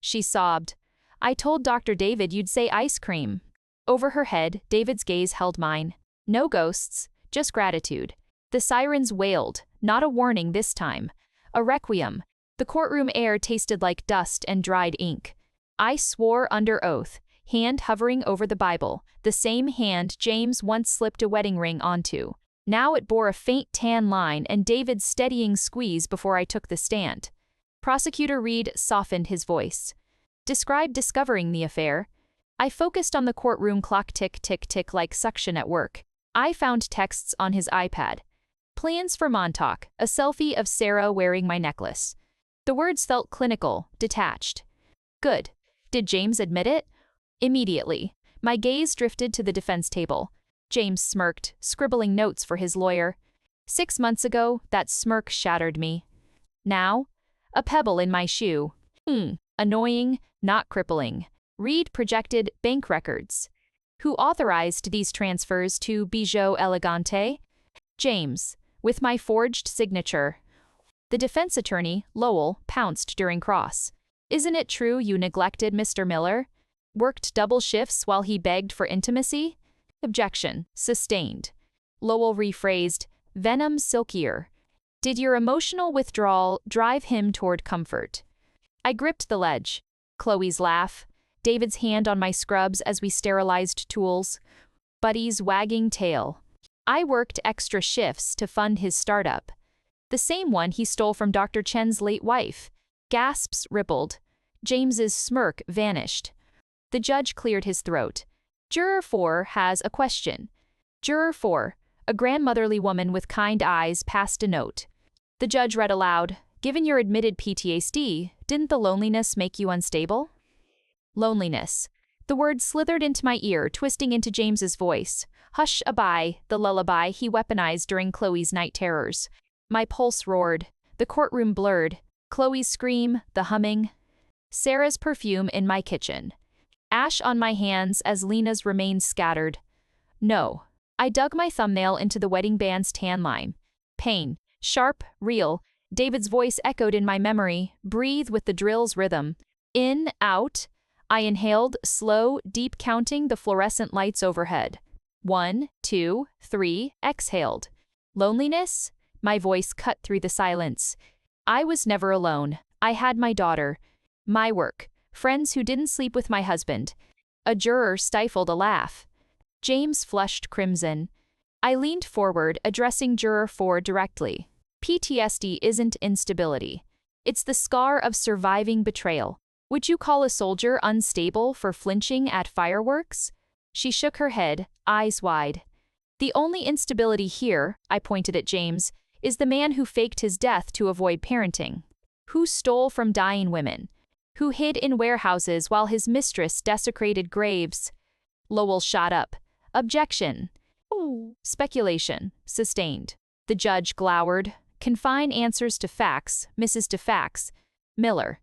She sobbed. "I told Dr. David you'd say ice cream." Over her head, David's gaze held mine. "No ghosts. Just gratitude." The sirens wailed, not a warning this time. A requiem. The courtroom air tasted like dust and dried ink. I swore under oath, hand hovering over the Bible, the same hand James once slipped a wedding ring onto. Now it bore a faint tan line and David's steadying squeeze before I took the stand. Prosecutor Reed softened his voice. "Describe discovering the affair." I focused on the courtroom clock tick-tick-tick like suction at work. I found texts on his iPad. "Plans for Montauk, a selfie of Sarah wearing my necklace." The words felt clinical, detached. "Good. Did James admit it?" Immediately. My gaze drifted to the defense table. James smirked, scribbling notes for his lawyer. 6 months ago, that smirk shattered me. Now? A pebble in my shoe. Annoying, not crippling. Reed projected bank records. Who authorized these transfers to Bijou Elegante? James, with my forged signature. The defense attorney, Lowell, pounced during cross. "Isn't it true you neglected Mr. Miller? Worked double shifts while he begged for intimacy?" Objection, sustained. Lowell rephrased, "Venom silkier. Did your emotional withdrawal drive him toward comfort?" I gripped the ledge. Chloe's laugh. David's hand on my scrubs as we sterilized tools. Buddy's wagging tail. I worked extra shifts to fund his startup. The same one he stole from Dr. Chen's late wife. Gasps rippled. James's smirk vanished. The judge cleared his throat. Juror 4 has a question. Juror 4, a grandmotherly woman with kind eyes, passed a note. The judge read aloud, "Given your admitted PTSD, didn't the loneliness make you unstable?" Loneliness. The word slithered into my ear, twisting into James's voice. Hush-a-bye, the lullaby he weaponized during Chloe's night terrors. My pulse roared. The courtroom blurred. Chloe's scream, the humming. Sarah's perfume in my kitchen. Ash on my hands as Lena's remains scattered. No. I dug my thumbnail into the wedding band's tan line. Pain. Sharp, real. David's voice echoed in my memory. Breathe with the drill's rhythm. In, out. I inhaled, slow, deep, counting the fluorescent lights overhead. 1, 2, 3, exhaled. Loneliness? My voice cut through the silence. I was never alone. I had my daughter. My work. Friends who didn't sleep with my husband. A juror stifled a laugh. James flushed crimson. I leaned forward, addressing Juror 4 directly. PTSD isn't instability. It's the scar of surviving betrayal. Would you call a soldier unstable for flinching at fireworks? She shook her head, eyes wide. The only instability here, I pointed at James, is the man who faked his death to avoid parenting. Who stole from dying women. Who hid in warehouses while his mistress desecrated graves. Lowell shot up. Objection. Ooh. Speculation. Sustained. The judge glowered. Confine answers to facts, Mrs. to facts. Miller.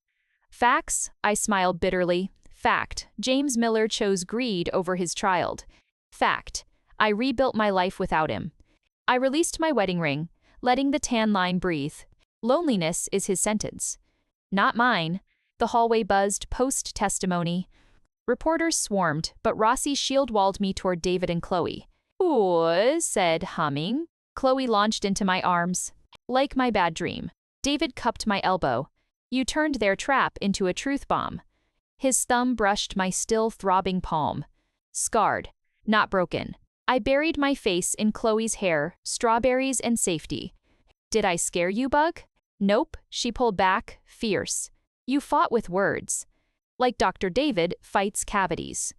Facts? I smiled bitterly. Fact. James Miller chose greed over his child. Fact. I rebuilt my life without him. I released my wedding ring, letting the tan line breathe. Loneliness is his sentence. Not mine. The hallway buzzed post-testimony. Reporters swarmed, but Rossi shield-walled me toward David and Chloe. Ooh, said, humming. Chloe launched into my arms. Like my bad dream. David cupped my elbow. You turned their trap into a truth bomb. His thumb brushed my still throbbing palm. Scarred, not broken. I buried my face in Chloe's hair, strawberries and safety. Did I scare you, Bug? Nope, she pulled back, fierce. You fought with words. Like Dr. David fights cavities.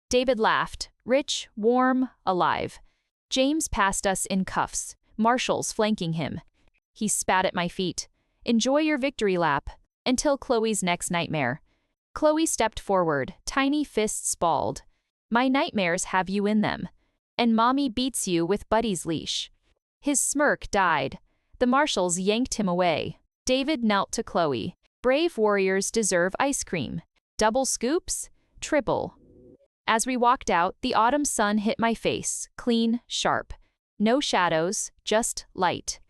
David laughed, rich, warm, alive. James passed us in cuffs, marshals flanking him. He spat at my feet. Enjoy your victory lap. Until Chloe's next nightmare. Chloe stepped forward, tiny fists balled. My nightmares have you in them. And mommy beats you with Buddy's leash. His smirk died. The marshals yanked him away. David knelt to Chloe. Brave warriors deserve ice cream. Double scoops? Triple. As we walked out, the autumn sun hit my face, clean, sharp. No shadows, just light.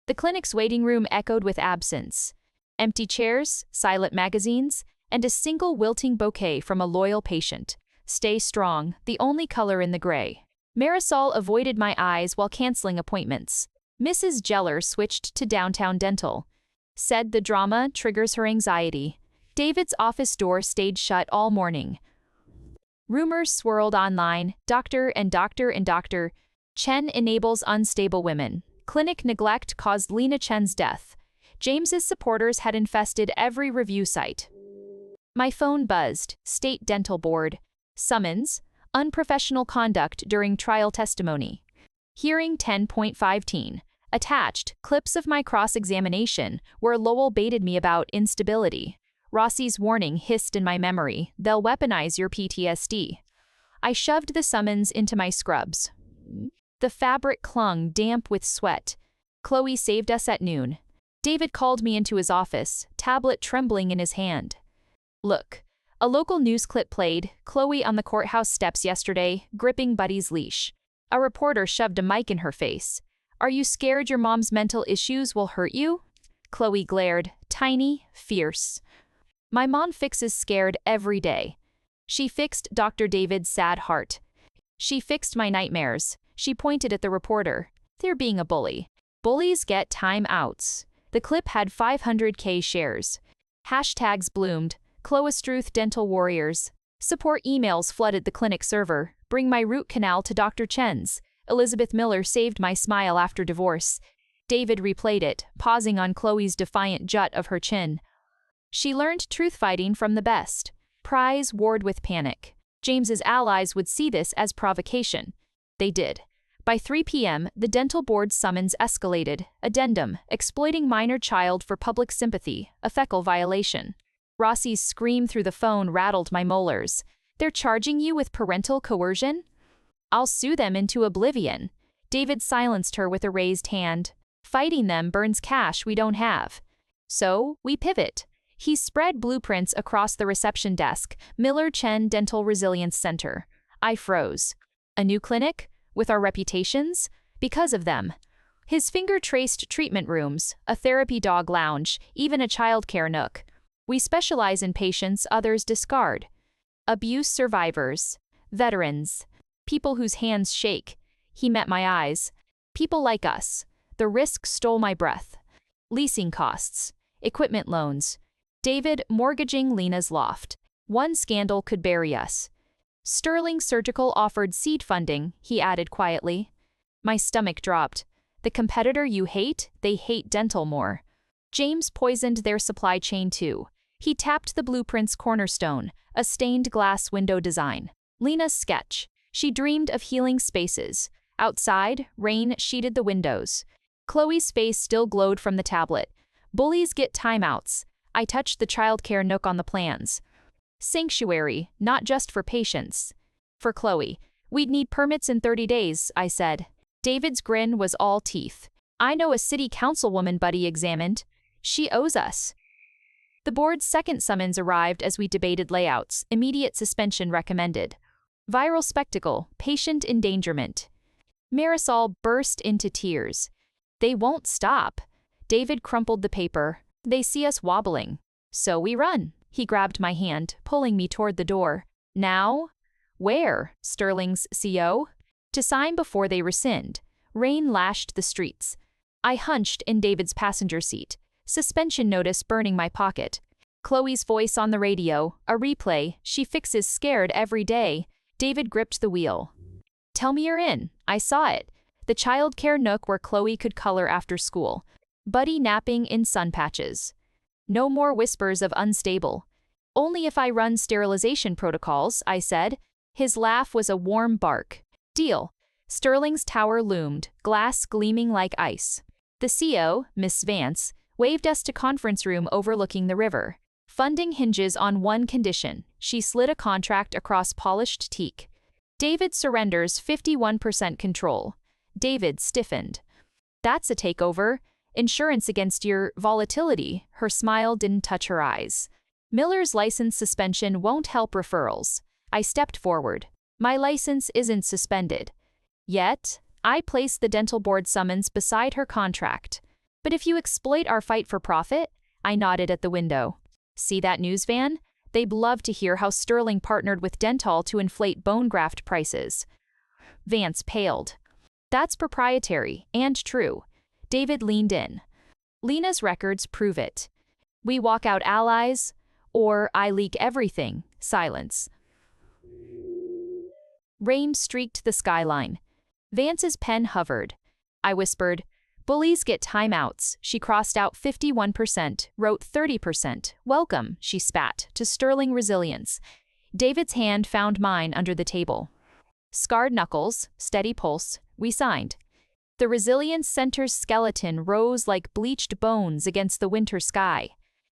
The clinic's waiting room echoed with absence. Empty chairs, silent magazines, and a single wilting bouquet from a loyal patient. Stay strong, the only color in the gray. Marisol avoided my eyes while canceling appointments. Mrs. Jeller switched to downtown dental. Said the drama triggers her anxiety. David's office door stayed shut all morning. Rumors swirled online, doctor and doctor and doctor. Chen enables unstable women. Clinic neglect caused Lena Chen's death. James's supporters had infested every review site. My phone buzzed. State Dental Board. Summons. Unprofessional conduct during trial testimony. Hearing 10.15. Attached, clips of my cross-examination where Lowell baited me about instability. Rossi's warning hissed in my memory. They'll weaponize your PTSD. I shoved the summons into my scrubs. The fabric clung, damp with sweat. Chloe saved us at noon. David called me into his office, tablet trembling in his hand. Look. A local news clip played, Chloe on the courthouse steps yesterday, gripping Buddy's leash. A reporter shoved a mic in her face. Are you scared your mom's mental issues will hurt you? Chloe glared, tiny, fierce. My mom fixes scared every day. She fixed Dr. David's sad heart. She fixed my nightmares. She pointed at the reporter. They're being a bully. Bullies get time-outs. The clip had 500K shares. Hashtags bloomed. Cloistruth Dental Warriors. Support emails flooded the clinic server. Bring my root canal to Dr. Chen's. Elizabeth Miller saved my smile after divorce. David replayed it, pausing on Chloe's defiant jut of her chin. She learned truth fighting from the best. Prize warred with panic. James's allies would see this as provocation. They did. By 3 p.m., the dental board's summons escalated. Addendum, exploiting minor child for public sympathy, a fecal violation. Rossi's scream through the phone rattled my molars. They're charging you with parental coercion? I'll sue them into oblivion. David silenced her with a raised hand. Fighting them burns cash we don't have. So, we pivot. He spread blueprints across the reception desk, Miller Chen Dental Resilience Center. I froze. A new clinic? With our reputations? Because of them. His finger traced treatment rooms, a therapy dog lounge, even a childcare nook. We specialize in patients others discard. Abuse survivors. Veterans. People whose hands shake. He met my eyes. People like us. The risk stole my breath. Leasing costs. Equipment loans. David mortgaging Lena's loft. One scandal could bury us. Sterling Surgical offered seed funding, he added quietly. My stomach dropped. The competitor you hate, they hate dental more. James poisoned their supply chain too. He tapped the blueprint's cornerstone, a stained glass window design. Lena's sketch. She dreamed of healing spaces. Outside, rain sheeted the windows. Chloe's face still glowed from the tablet. Bullies get timeouts. I touched the childcare nook on the plans. Sanctuary, not just for patients. For Chloe. We'd need permits in 30 days, I said. David's grin was all teeth. I know a city councilwoman Buddy examined. She owes us. The board's second summons arrived as we debated layouts. Immediate suspension recommended. Viral spectacle, patient endangerment. Marisol burst into tears. They won't stop. David crumpled the paper. They see us wobbling. So we run. He grabbed my hand, pulling me toward the door. Now? Where? Sterling's CO? To sign before they rescind. Rain lashed the streets. I hunched in David's passenger seat. Suspension notice burning my pocket. Chloe's voice on the radio, a replay. She fixes scared every day. David gripped the wheel. Tell me you're in. I saw it. The childcare nook where Chloe could color after school. Buddy napping in sun patches. No more whispers of unstable. Only if I run sterilization protocols, I said. His laugh was a warm bark. Deal. Sterling's tower loomed, glass gleaming like ice. The CO, Miss Vance, waved us to conference room overlooking the river. Funding hinges on one condition. She slid a contract across polished teak. David surrenders 51% control. David stiffened. That's a takeover. Insurance against your volatility. Her smile didn't touch her eyes. Miller's license suspension won't help referrals. I stepped forward. My license isn't suspended. Yet, I placed the dental board summons beside her contract. But if you exploit our fight for profit, I nodded at the window. See that news van? They'd love to hear how Sterling partnered with Dental to inflate bone graft prices. Vance paled. That's proprietary and true. David leaned in. Lena's records prove it. We walk out allies, or I leak everything. Silence. Rain streaked the skyline. Vance's pen hovered. I whispered, bullies get timeouts. She crossed out 51%, wrote 30%. Welcome, she spat, to Sterling resilience. David's hand found mine under the table. Scarred knuckles, steady pulse, we signed. The Resilience Center's skeleton rose like bleached bones against the winter sky.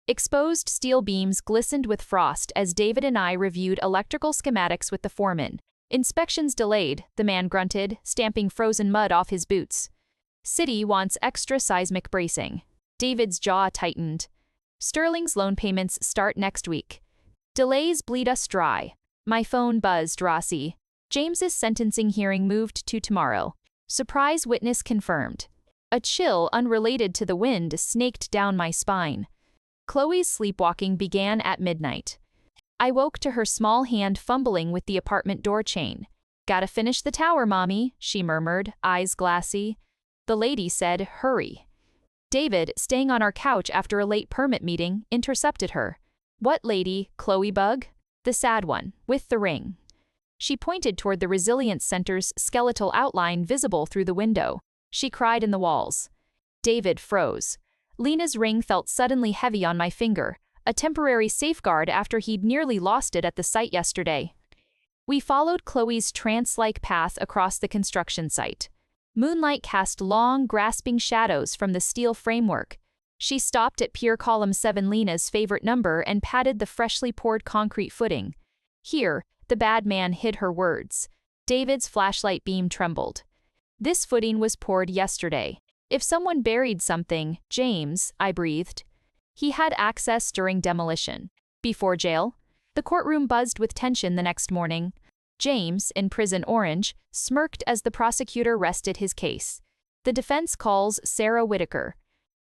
Exposed steel beams glistened with frost as David and I reviewed electrical schematics with the foreman. Inspections delayed, the man grunted, stamping frozen mud off his boots. City wants extra seismic bracing. David's jaw tightened. Sterling's loan payments start next week. Delays bleed us dry. My phone buzzed, Rossi. James's sentencing hearing moved to tomorrow. Surprise witness confirmed. A chill unrelated to the wind snaked down my spine. Chloe's sleepwalking began at midnight. I woke to her small hand fumbling with the apartment door chain. Gotta finish the tower, Mommy, she murmured, eyes glassy. The lady said, hurry. David, staying on our couch after a late permit meeting, intercepted her. What lady, Chloe Bug? The sad one, with the ring. She pointed toward the Resilience Center's skeletal outline visible through the window. She cried in the walls. David froze. Lena's ring felt suddenly heavy on my finger, a temporary safeguard after he'd nearly lost it at the site yesterday. We followed Chloe's trance-like path across the construction site. Moonlight cast long, grasping shadows from the steel framework. She stopped at pier column 7, Lena's favorite number, and patted the freshly poured concrete footing. Here, the bad man hid her words. David's flashlight beam trembled. This footing was poured yesterday. If someone buried something, James, I breathed. He had access during demolition. Before jail? The courtroom buzzed with tension the next morning. James, in prison orange, smirked as the prosecutor rested his case. The defense calls Sarah Whitaker.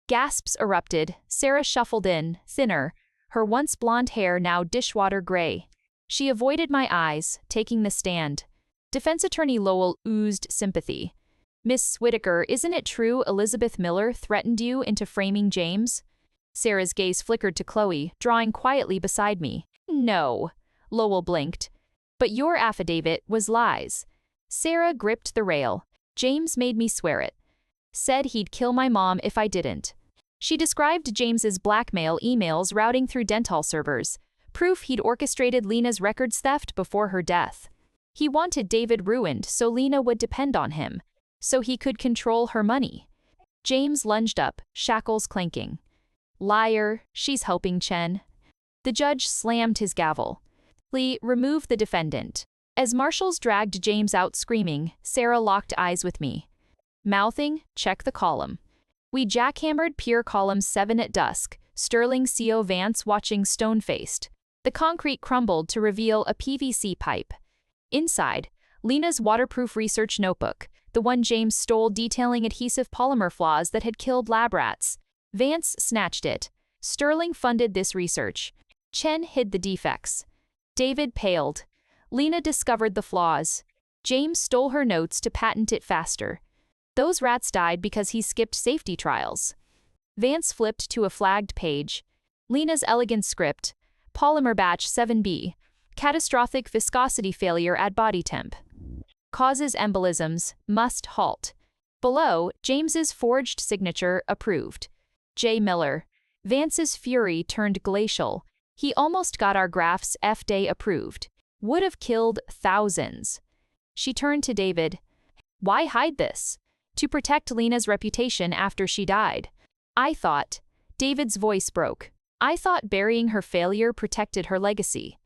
Gasps erupted. Sarah shuffled in, thinner, her once blonde hair now dishwater gray. She avoided my eyes, taking the stand. Defense attorney Lowell oozed sympathy. Miss Whitaker, isn't it true Elizabeth Miller threatened you into framing James? Sarah's gaze flickered to Chloe, drawing quietly beside me. No. Lowell blinked. But your affidavit was lies. Sarah gripped the rail. James made me swear it. Said he'd kill my mom if I didn't. She described James's blackmail emails routing through Dental servers, proof he'd orchestrated Lena's records theft before her death. He wanted David ruined so Lena would depend on him, so he could control her money. James lunged up, shackles clanking. Liar, she's helping Chen. The judge slammed his gavel. Lee, remove the defendant. As marshals dragged James out screaming, Sarah locked eyes with me. Mouthing, check the column. We jackhammered pier column 7 at dusk, Sterling C.O. Vance watching stone-faced. The concrete crumbled to reveal a PVC pipe. Inside, Lena's waterproof research notebook, the one James stole detailing adhesive polymer flaws that had killed lab rats. Vance snatched it. Sterling funded this research. Chen hid the defects. David paled. Lena discovered the flaws. James stole her notes to patent it faster. Those rats died because he skipped safety trials. Vance flipped to a flagged page. Lena's elegant script. Polymer batch 7B. Catastrophic viscosity failure at body temp. Causes embolisms, must halt. Below, James's forged signature, approved. J. Miller. Vance's fury turned glacial. He almost got our graphs F-Day approved. Would have killed thousands. She turned to David. Why hide this? To protect Lena's reputation after she died. I thought. David's voice broke. I thought burying her failure protected her legacy.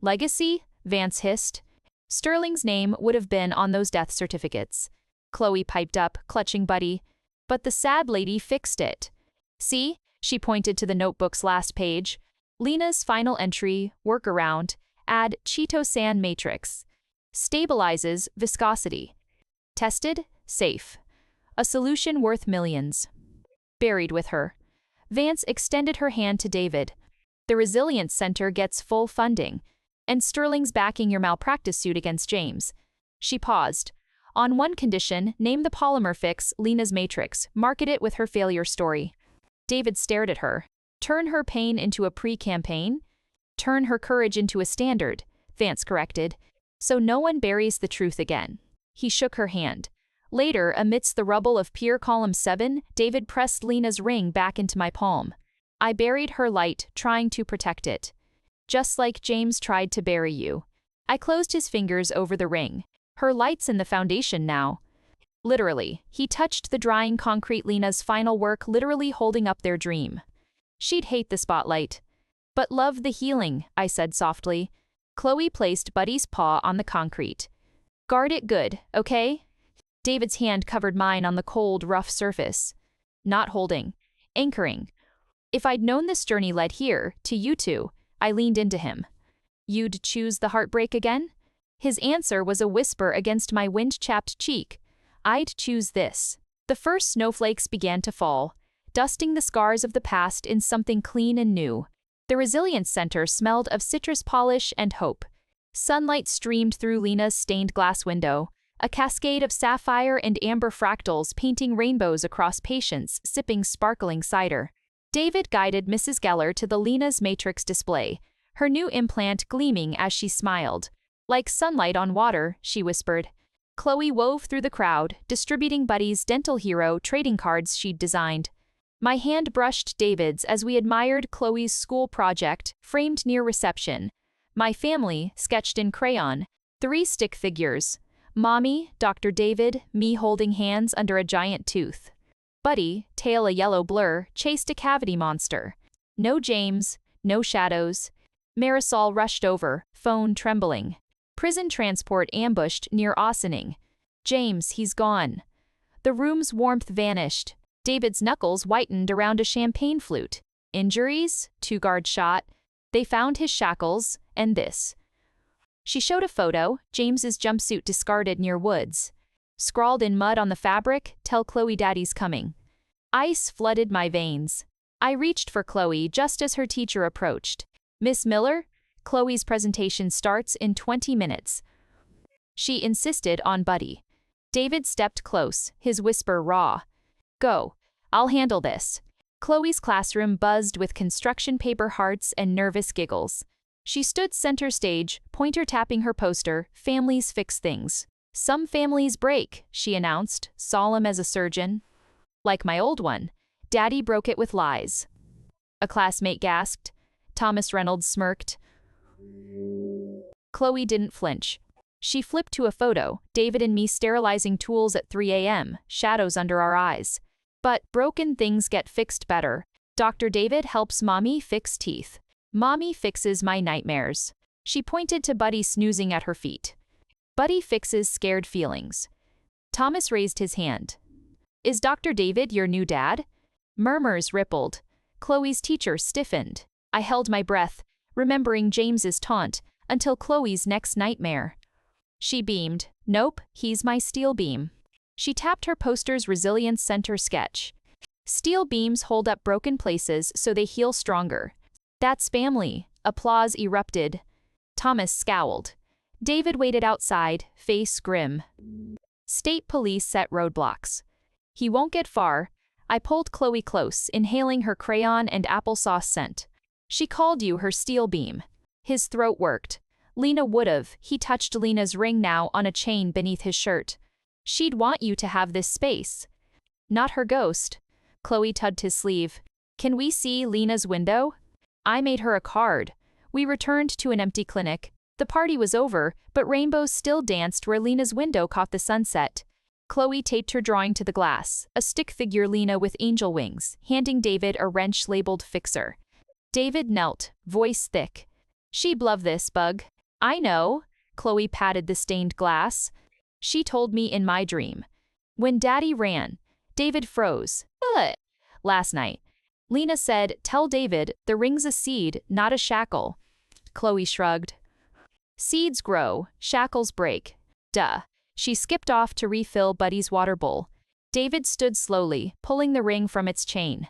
Legacy? Vance hissed. Sterling's name would have been on those death certificates. Chloe piped up, clutching Buddy. But the sad lady fixed it. See? She pointed to the notebook's last page. Lena's final entry, workaround, add Cheeto-san matrix. Stabilizes viscosity. Tested, safe. A solution worth millions. Buried with her. Vance extended her hand to David. The Resilience Center gets full funding, and Sterling's backing your malpractice suit against James. She paused. On one condition, name the polymer fix Lena's matrix, market it with her failure story. David stared at her. Turn her pain into a pre-campaign? Turn her courage into a standard, Vance corrected, so no one buries the truth again. He shook her hand. Later, amidst the rubble of pier column 7, David pressed Lena's ring back into my palm. I buried her light, trying to protect it. Just like James tried to bury you. I closed his fingers over the ring. Her light's in the foundation now. Literally, he touched the drying concrete. Lena's final work, literally holding up their dream. She'd hate the spotlight. But love the healing, I said softly. Chloe placed Buddy's paw on the concrete. Guard it good, okay? David's hand covered mine on the cold, rough surface. Not holding. Anchoring. If I'd known this journey led here, to you two, I leaned into him. You'd choose the heartbreak again? His answer was a whisper against my wind-chapped cheek. I'd choose this. The first snowflakes began to fall, dusting the scars of the past in something clean and new. The Resilience Center smelled of citrus polish and hope. Sunlight streamed through Lena's stained glass window, a cascade of sapphire and amber fractals painting rainbows across patients sipping sparkling cider. David guided Mrs. Geller to the Lena's matrix display, her new implant gleaming as she smiled. Like sunlight on water, she whispered. Chloe wove through the crowd, distributing Buddy's dental hero trading cards she'd designed. My hand brushed David's as we admired Chloe's school project, framed near reception. My family, sketched in crayon. 3 stick figures. Mommy, Dr. David, me holding hands under a giant tooth. Buddy, tail a yellow blur, chased a cavity monster. No James, no shadows. Marisol rushed over, phone trembling. Prison transport ambushed near Ossining. James, he's gone. The room's warmth vanished. David's knuckles whitened around a champagne flute. Injuries? 2-guard shot. They found his shackles, and this. She showed a photo, James's jumpsuit discarded near woods. Scrawled in mud on the fabric, tell Chloe daddy's coming. Ice flooded my veins. I reached for Chloe just as her teacher approached. Miss Miller, Chloe's presentation starts in 20 minutes. She insisted on Buddy. David stepped close, his whisper raw. Go. I'll handle this. Chloe's classroom buzzed with construction paper hearts and nervous giggles. She stood center stage, pointer tapping her poster, Families Fix Things. Some families break, she announced, solemn as a surgeon. Like my old one. Daddy broke it with lies. A classmate gasped. Thomas Reynolds smirked. Chloe didn't flinch. She flipped to a photo, David and me sterilizing tools at 3 a.m., shadows under our eyes. But broken things get fixed better. Dr. David helps Mommy fix teeth. Mommy fixes my nightmares. She pointed to Buddy snoozing at her feet. Buddy fixes scared feelings. Thomas raised his hand. Is Dr. David your new dad? Murmurs rippled. Chloe's teacher stiffened. I held my breath, remembering James's taunt, until Chloe's next nightmare. She beamed. Nope, he's my steel beam. She tapped her poster's resilience center sketch. Steel beams hold up broken places so they heal stronger. That's family. Applause erupted. Thomas scowled. David waited outside, face grim. State police set roadblocks. He won't get far. I pulled Chloe close, inhaling her crayon and applesauce scent. She called you her steel beam. His throat worked. Lena would've. He touched Lena's ring now on a chain beneath his shirt. She'd want you to have this space. Not her ghost. Chloe tugged his sleeve. Can we see Lena's window? I made her a card. We returned to an empty clinic. The party was over, but rainbows still danced where Lena's window caught the sunset. Chloe taped her drawing to the glass, a stick figure Lena with angel wings, handing David a wrench labeled Fixer. David knelt, voice thick. She'd love this, Bug. I know. Chloe patted the stained glass. She told me in my dream. When Daddy ran, David froze. Last night. Lena said, tell David, the ring's a seed, not a shackle. Chloe shrugged. Seeds grow, shackles break. Duh. She skipped off to refill Buddy's water bowl. David stood slowly, pulling the ring from its chain.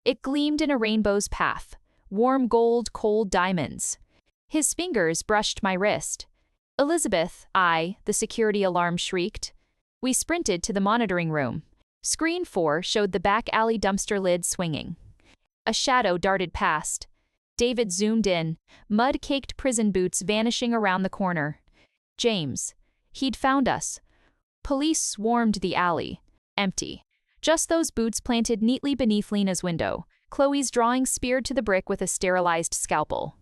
It gleamed in a rainbow's path. Warm gold, cold diamonds. His fingers brushed my wrist. Elizabeth, the security alarm shrieked. We sprinted to the monitoring room. Screen 4 showed the back alley dumpster lid swinging. A shadow darted past. David zoomed in, mud-caked prison boots vanishing around the corner. James. He'd found us. Police swarmed the alley. Empty. Just those boots planted neatly beneath Lena's window. Chloe's drawing speared to the brick with a sterilized scalpel.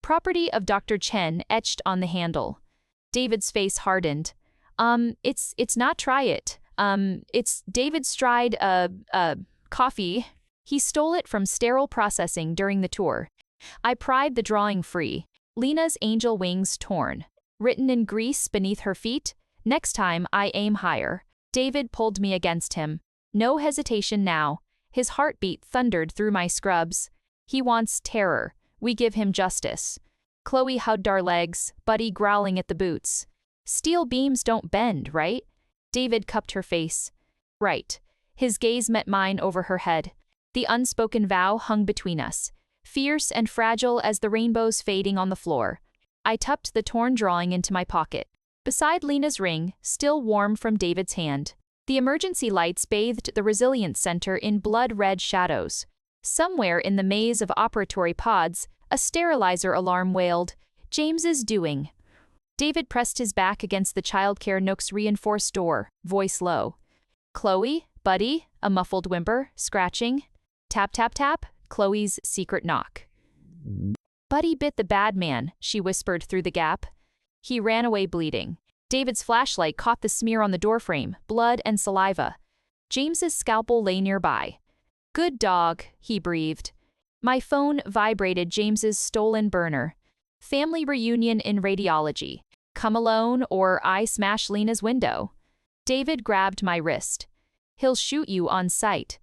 Property of Dr. Chen etched on the handle. David's face hardened. It's not try it. It's David Stride, coffee. He stole it from sterile processing during the tour. I pried the drawing free. Lena's angel wings torn. Written in grease beneath her feet. Next time I aim higher. David pulled me against him. No hesitation now. His heartbeat thundered through my scrubs. He wants terror. We give him justice. Chloe hugged our legs, Buddy growling at the boots. Steel beams don't bend, right? David cupped her face. Right. His gaze met mine over her head. The unspoken vow hung between us, fierce and fragile as the rainbows fading on the floor. I tucked the torn drawing into my pocket. Beside Lena's ring, still warm from David's hand, the emergency lights bathed the Resilience Center in blood-red shadows. Somewhere in the maze of operatory pods, a sterilizer alarm wailed, James is doing. David pressed his back against the childcare nook's reinforced door, voice low. Chloe, Buddy, a muffled whimper, scratching. Tap, tap, tap. Chloe's secret knock. Buddy bit the bad man, she whispered through the gap. He ran away bleeding. David's flashlight caught the smear on the doorframe, blood and saliva. James's scalpel lay nearby. Good dog, he breathed. My phone vibrated James's stolen burner. Family reunion in radiology. Come alone or I smash Lena's window. David grabbed my wrist. He'll shoot you on sight.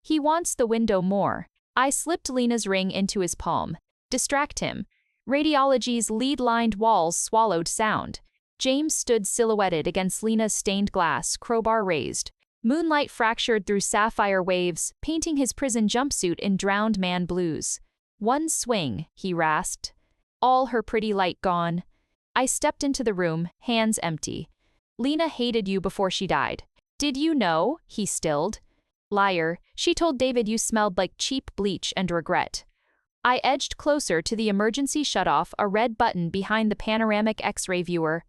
He wants the window more. I slipped Lena's ring into his palm. Distract him. Radiology's lead-lined walls swallowed sound. James stood silhouetted against Lena's stained glass, crowbar raised. Moonlight fractured through sapphire waves, painting his prison jumpsuit in drowned man blues. One swing, he rasped. All her pretty light gone. I stepped into the room, hands empty. Lena hated you before she died. Did you know? He stilled. Liar, she told David you smelled like cheap bleach and regret. I edged closer to the emergency shutoff, a red button behind the panoramic X-ray viewer.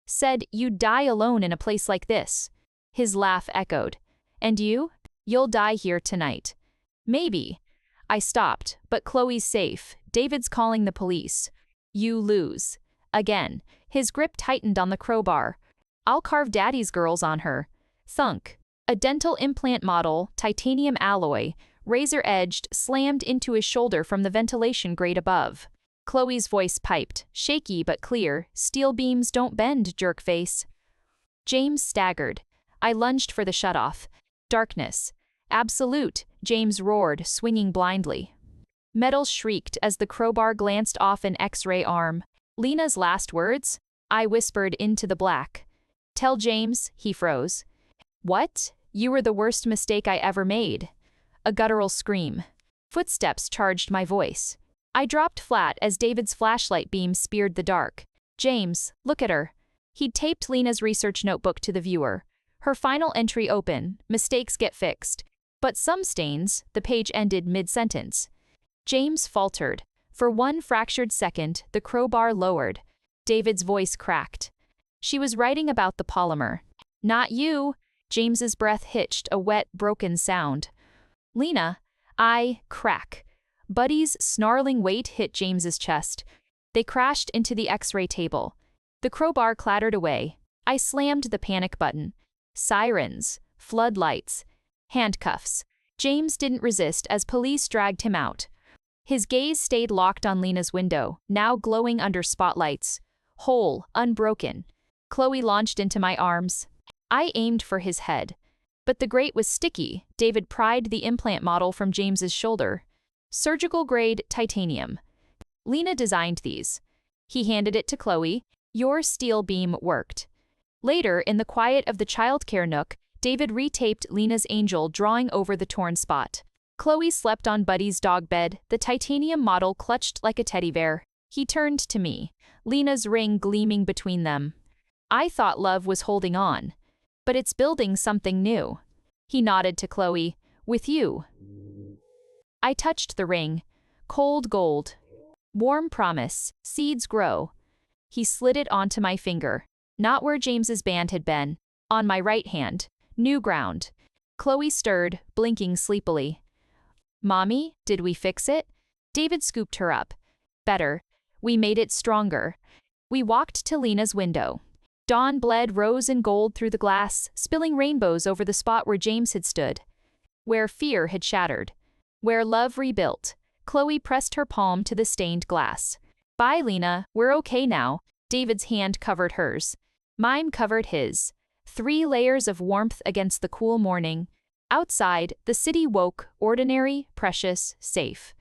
Said you'd die alone in a place like this. His laugh echoed. And you? You'll die here tonight. Maybe. I stopped, but Chloe's safe. David's calling the police. You lose. Again, his grip tightened on the crowbar. I'll carve daddy's girls on her. Thunk. A dental implant model, titanium alloy, razor-edged, slammed into his shoulder from the ventilation grate above. Chloe's voice piped, shaky but clear. Steel beams don't bend, jerkface. James staggered. I lunged for the shutoff. Darkness. Absolute, James roared, swinging blindly. Metal shrieked as the crowbar glanced off an X-ray arm. Lena's last words? I whispered into the black. Tell James, he froze. What? You were the worst mistake I ever made. A guttural scream. Footsteps charged my voice. I dropped flat as David's flashlight beam speared the dark. James, look at her. He'd taped Lena's research notebook to the viewer. Her final entry open, mistakes get fixed. But some stains, the page ended mid-sentence. James faltered. For one fractured second, the crowbar lowered. David's voice cracked. She was writing about the polymer. Not you. James's breath hitched, a wet, broken sound. Lena, crack. Buddy's snarling weight hit James's chest. They crashed into the X-ray table. The crowbar clattered away. I slammed the panic button. Sirens, floodlights, handcuffs. James didn't resist as police dragged him out. His gaze stayed locked on Lena's window, now glowing under spotlights. Whole, unbroken. Chloe launched into my arms. I aimed for his head. But the grate was sticky. David pried the implant model from James's shoulder. Surgical-grade titanium. Lena designed these. He handed it to Chloe. Your steel beam worked. Later, in the quiet of the childcare nook, David retaped Lena's angel, drawing over the torn spot. Chloe slept on Buddy's dog bed, the titanium model clutched like a teddy bear. He turned to me, Lena's ring gleaming between them. I thought love was holding on. But it's building something new. He nodded to Chloe. With you. I touched the ring. Cold gold. Warm promise. Seeds grow. He slid it onto my finger. Not where James's band had been. On my right hand. New ground. Chloe stirred, blinking sleepily. Mommy, did we fix it? David scooped her up. Better. We made it stronger. We walked to Lena's window. Dawn bled rose and gold through the glass, spilling rainbows over the spot where James had stood. Where fear had shattered. Where love rebuilt. Chloe pressed her palm to the stained glass. Bye, Lena, we're okay now. David's hand covered hers. Mine covered his. 3 layers of warmth against the cool morning. Outside, the city woke, ordinary, precious, safe.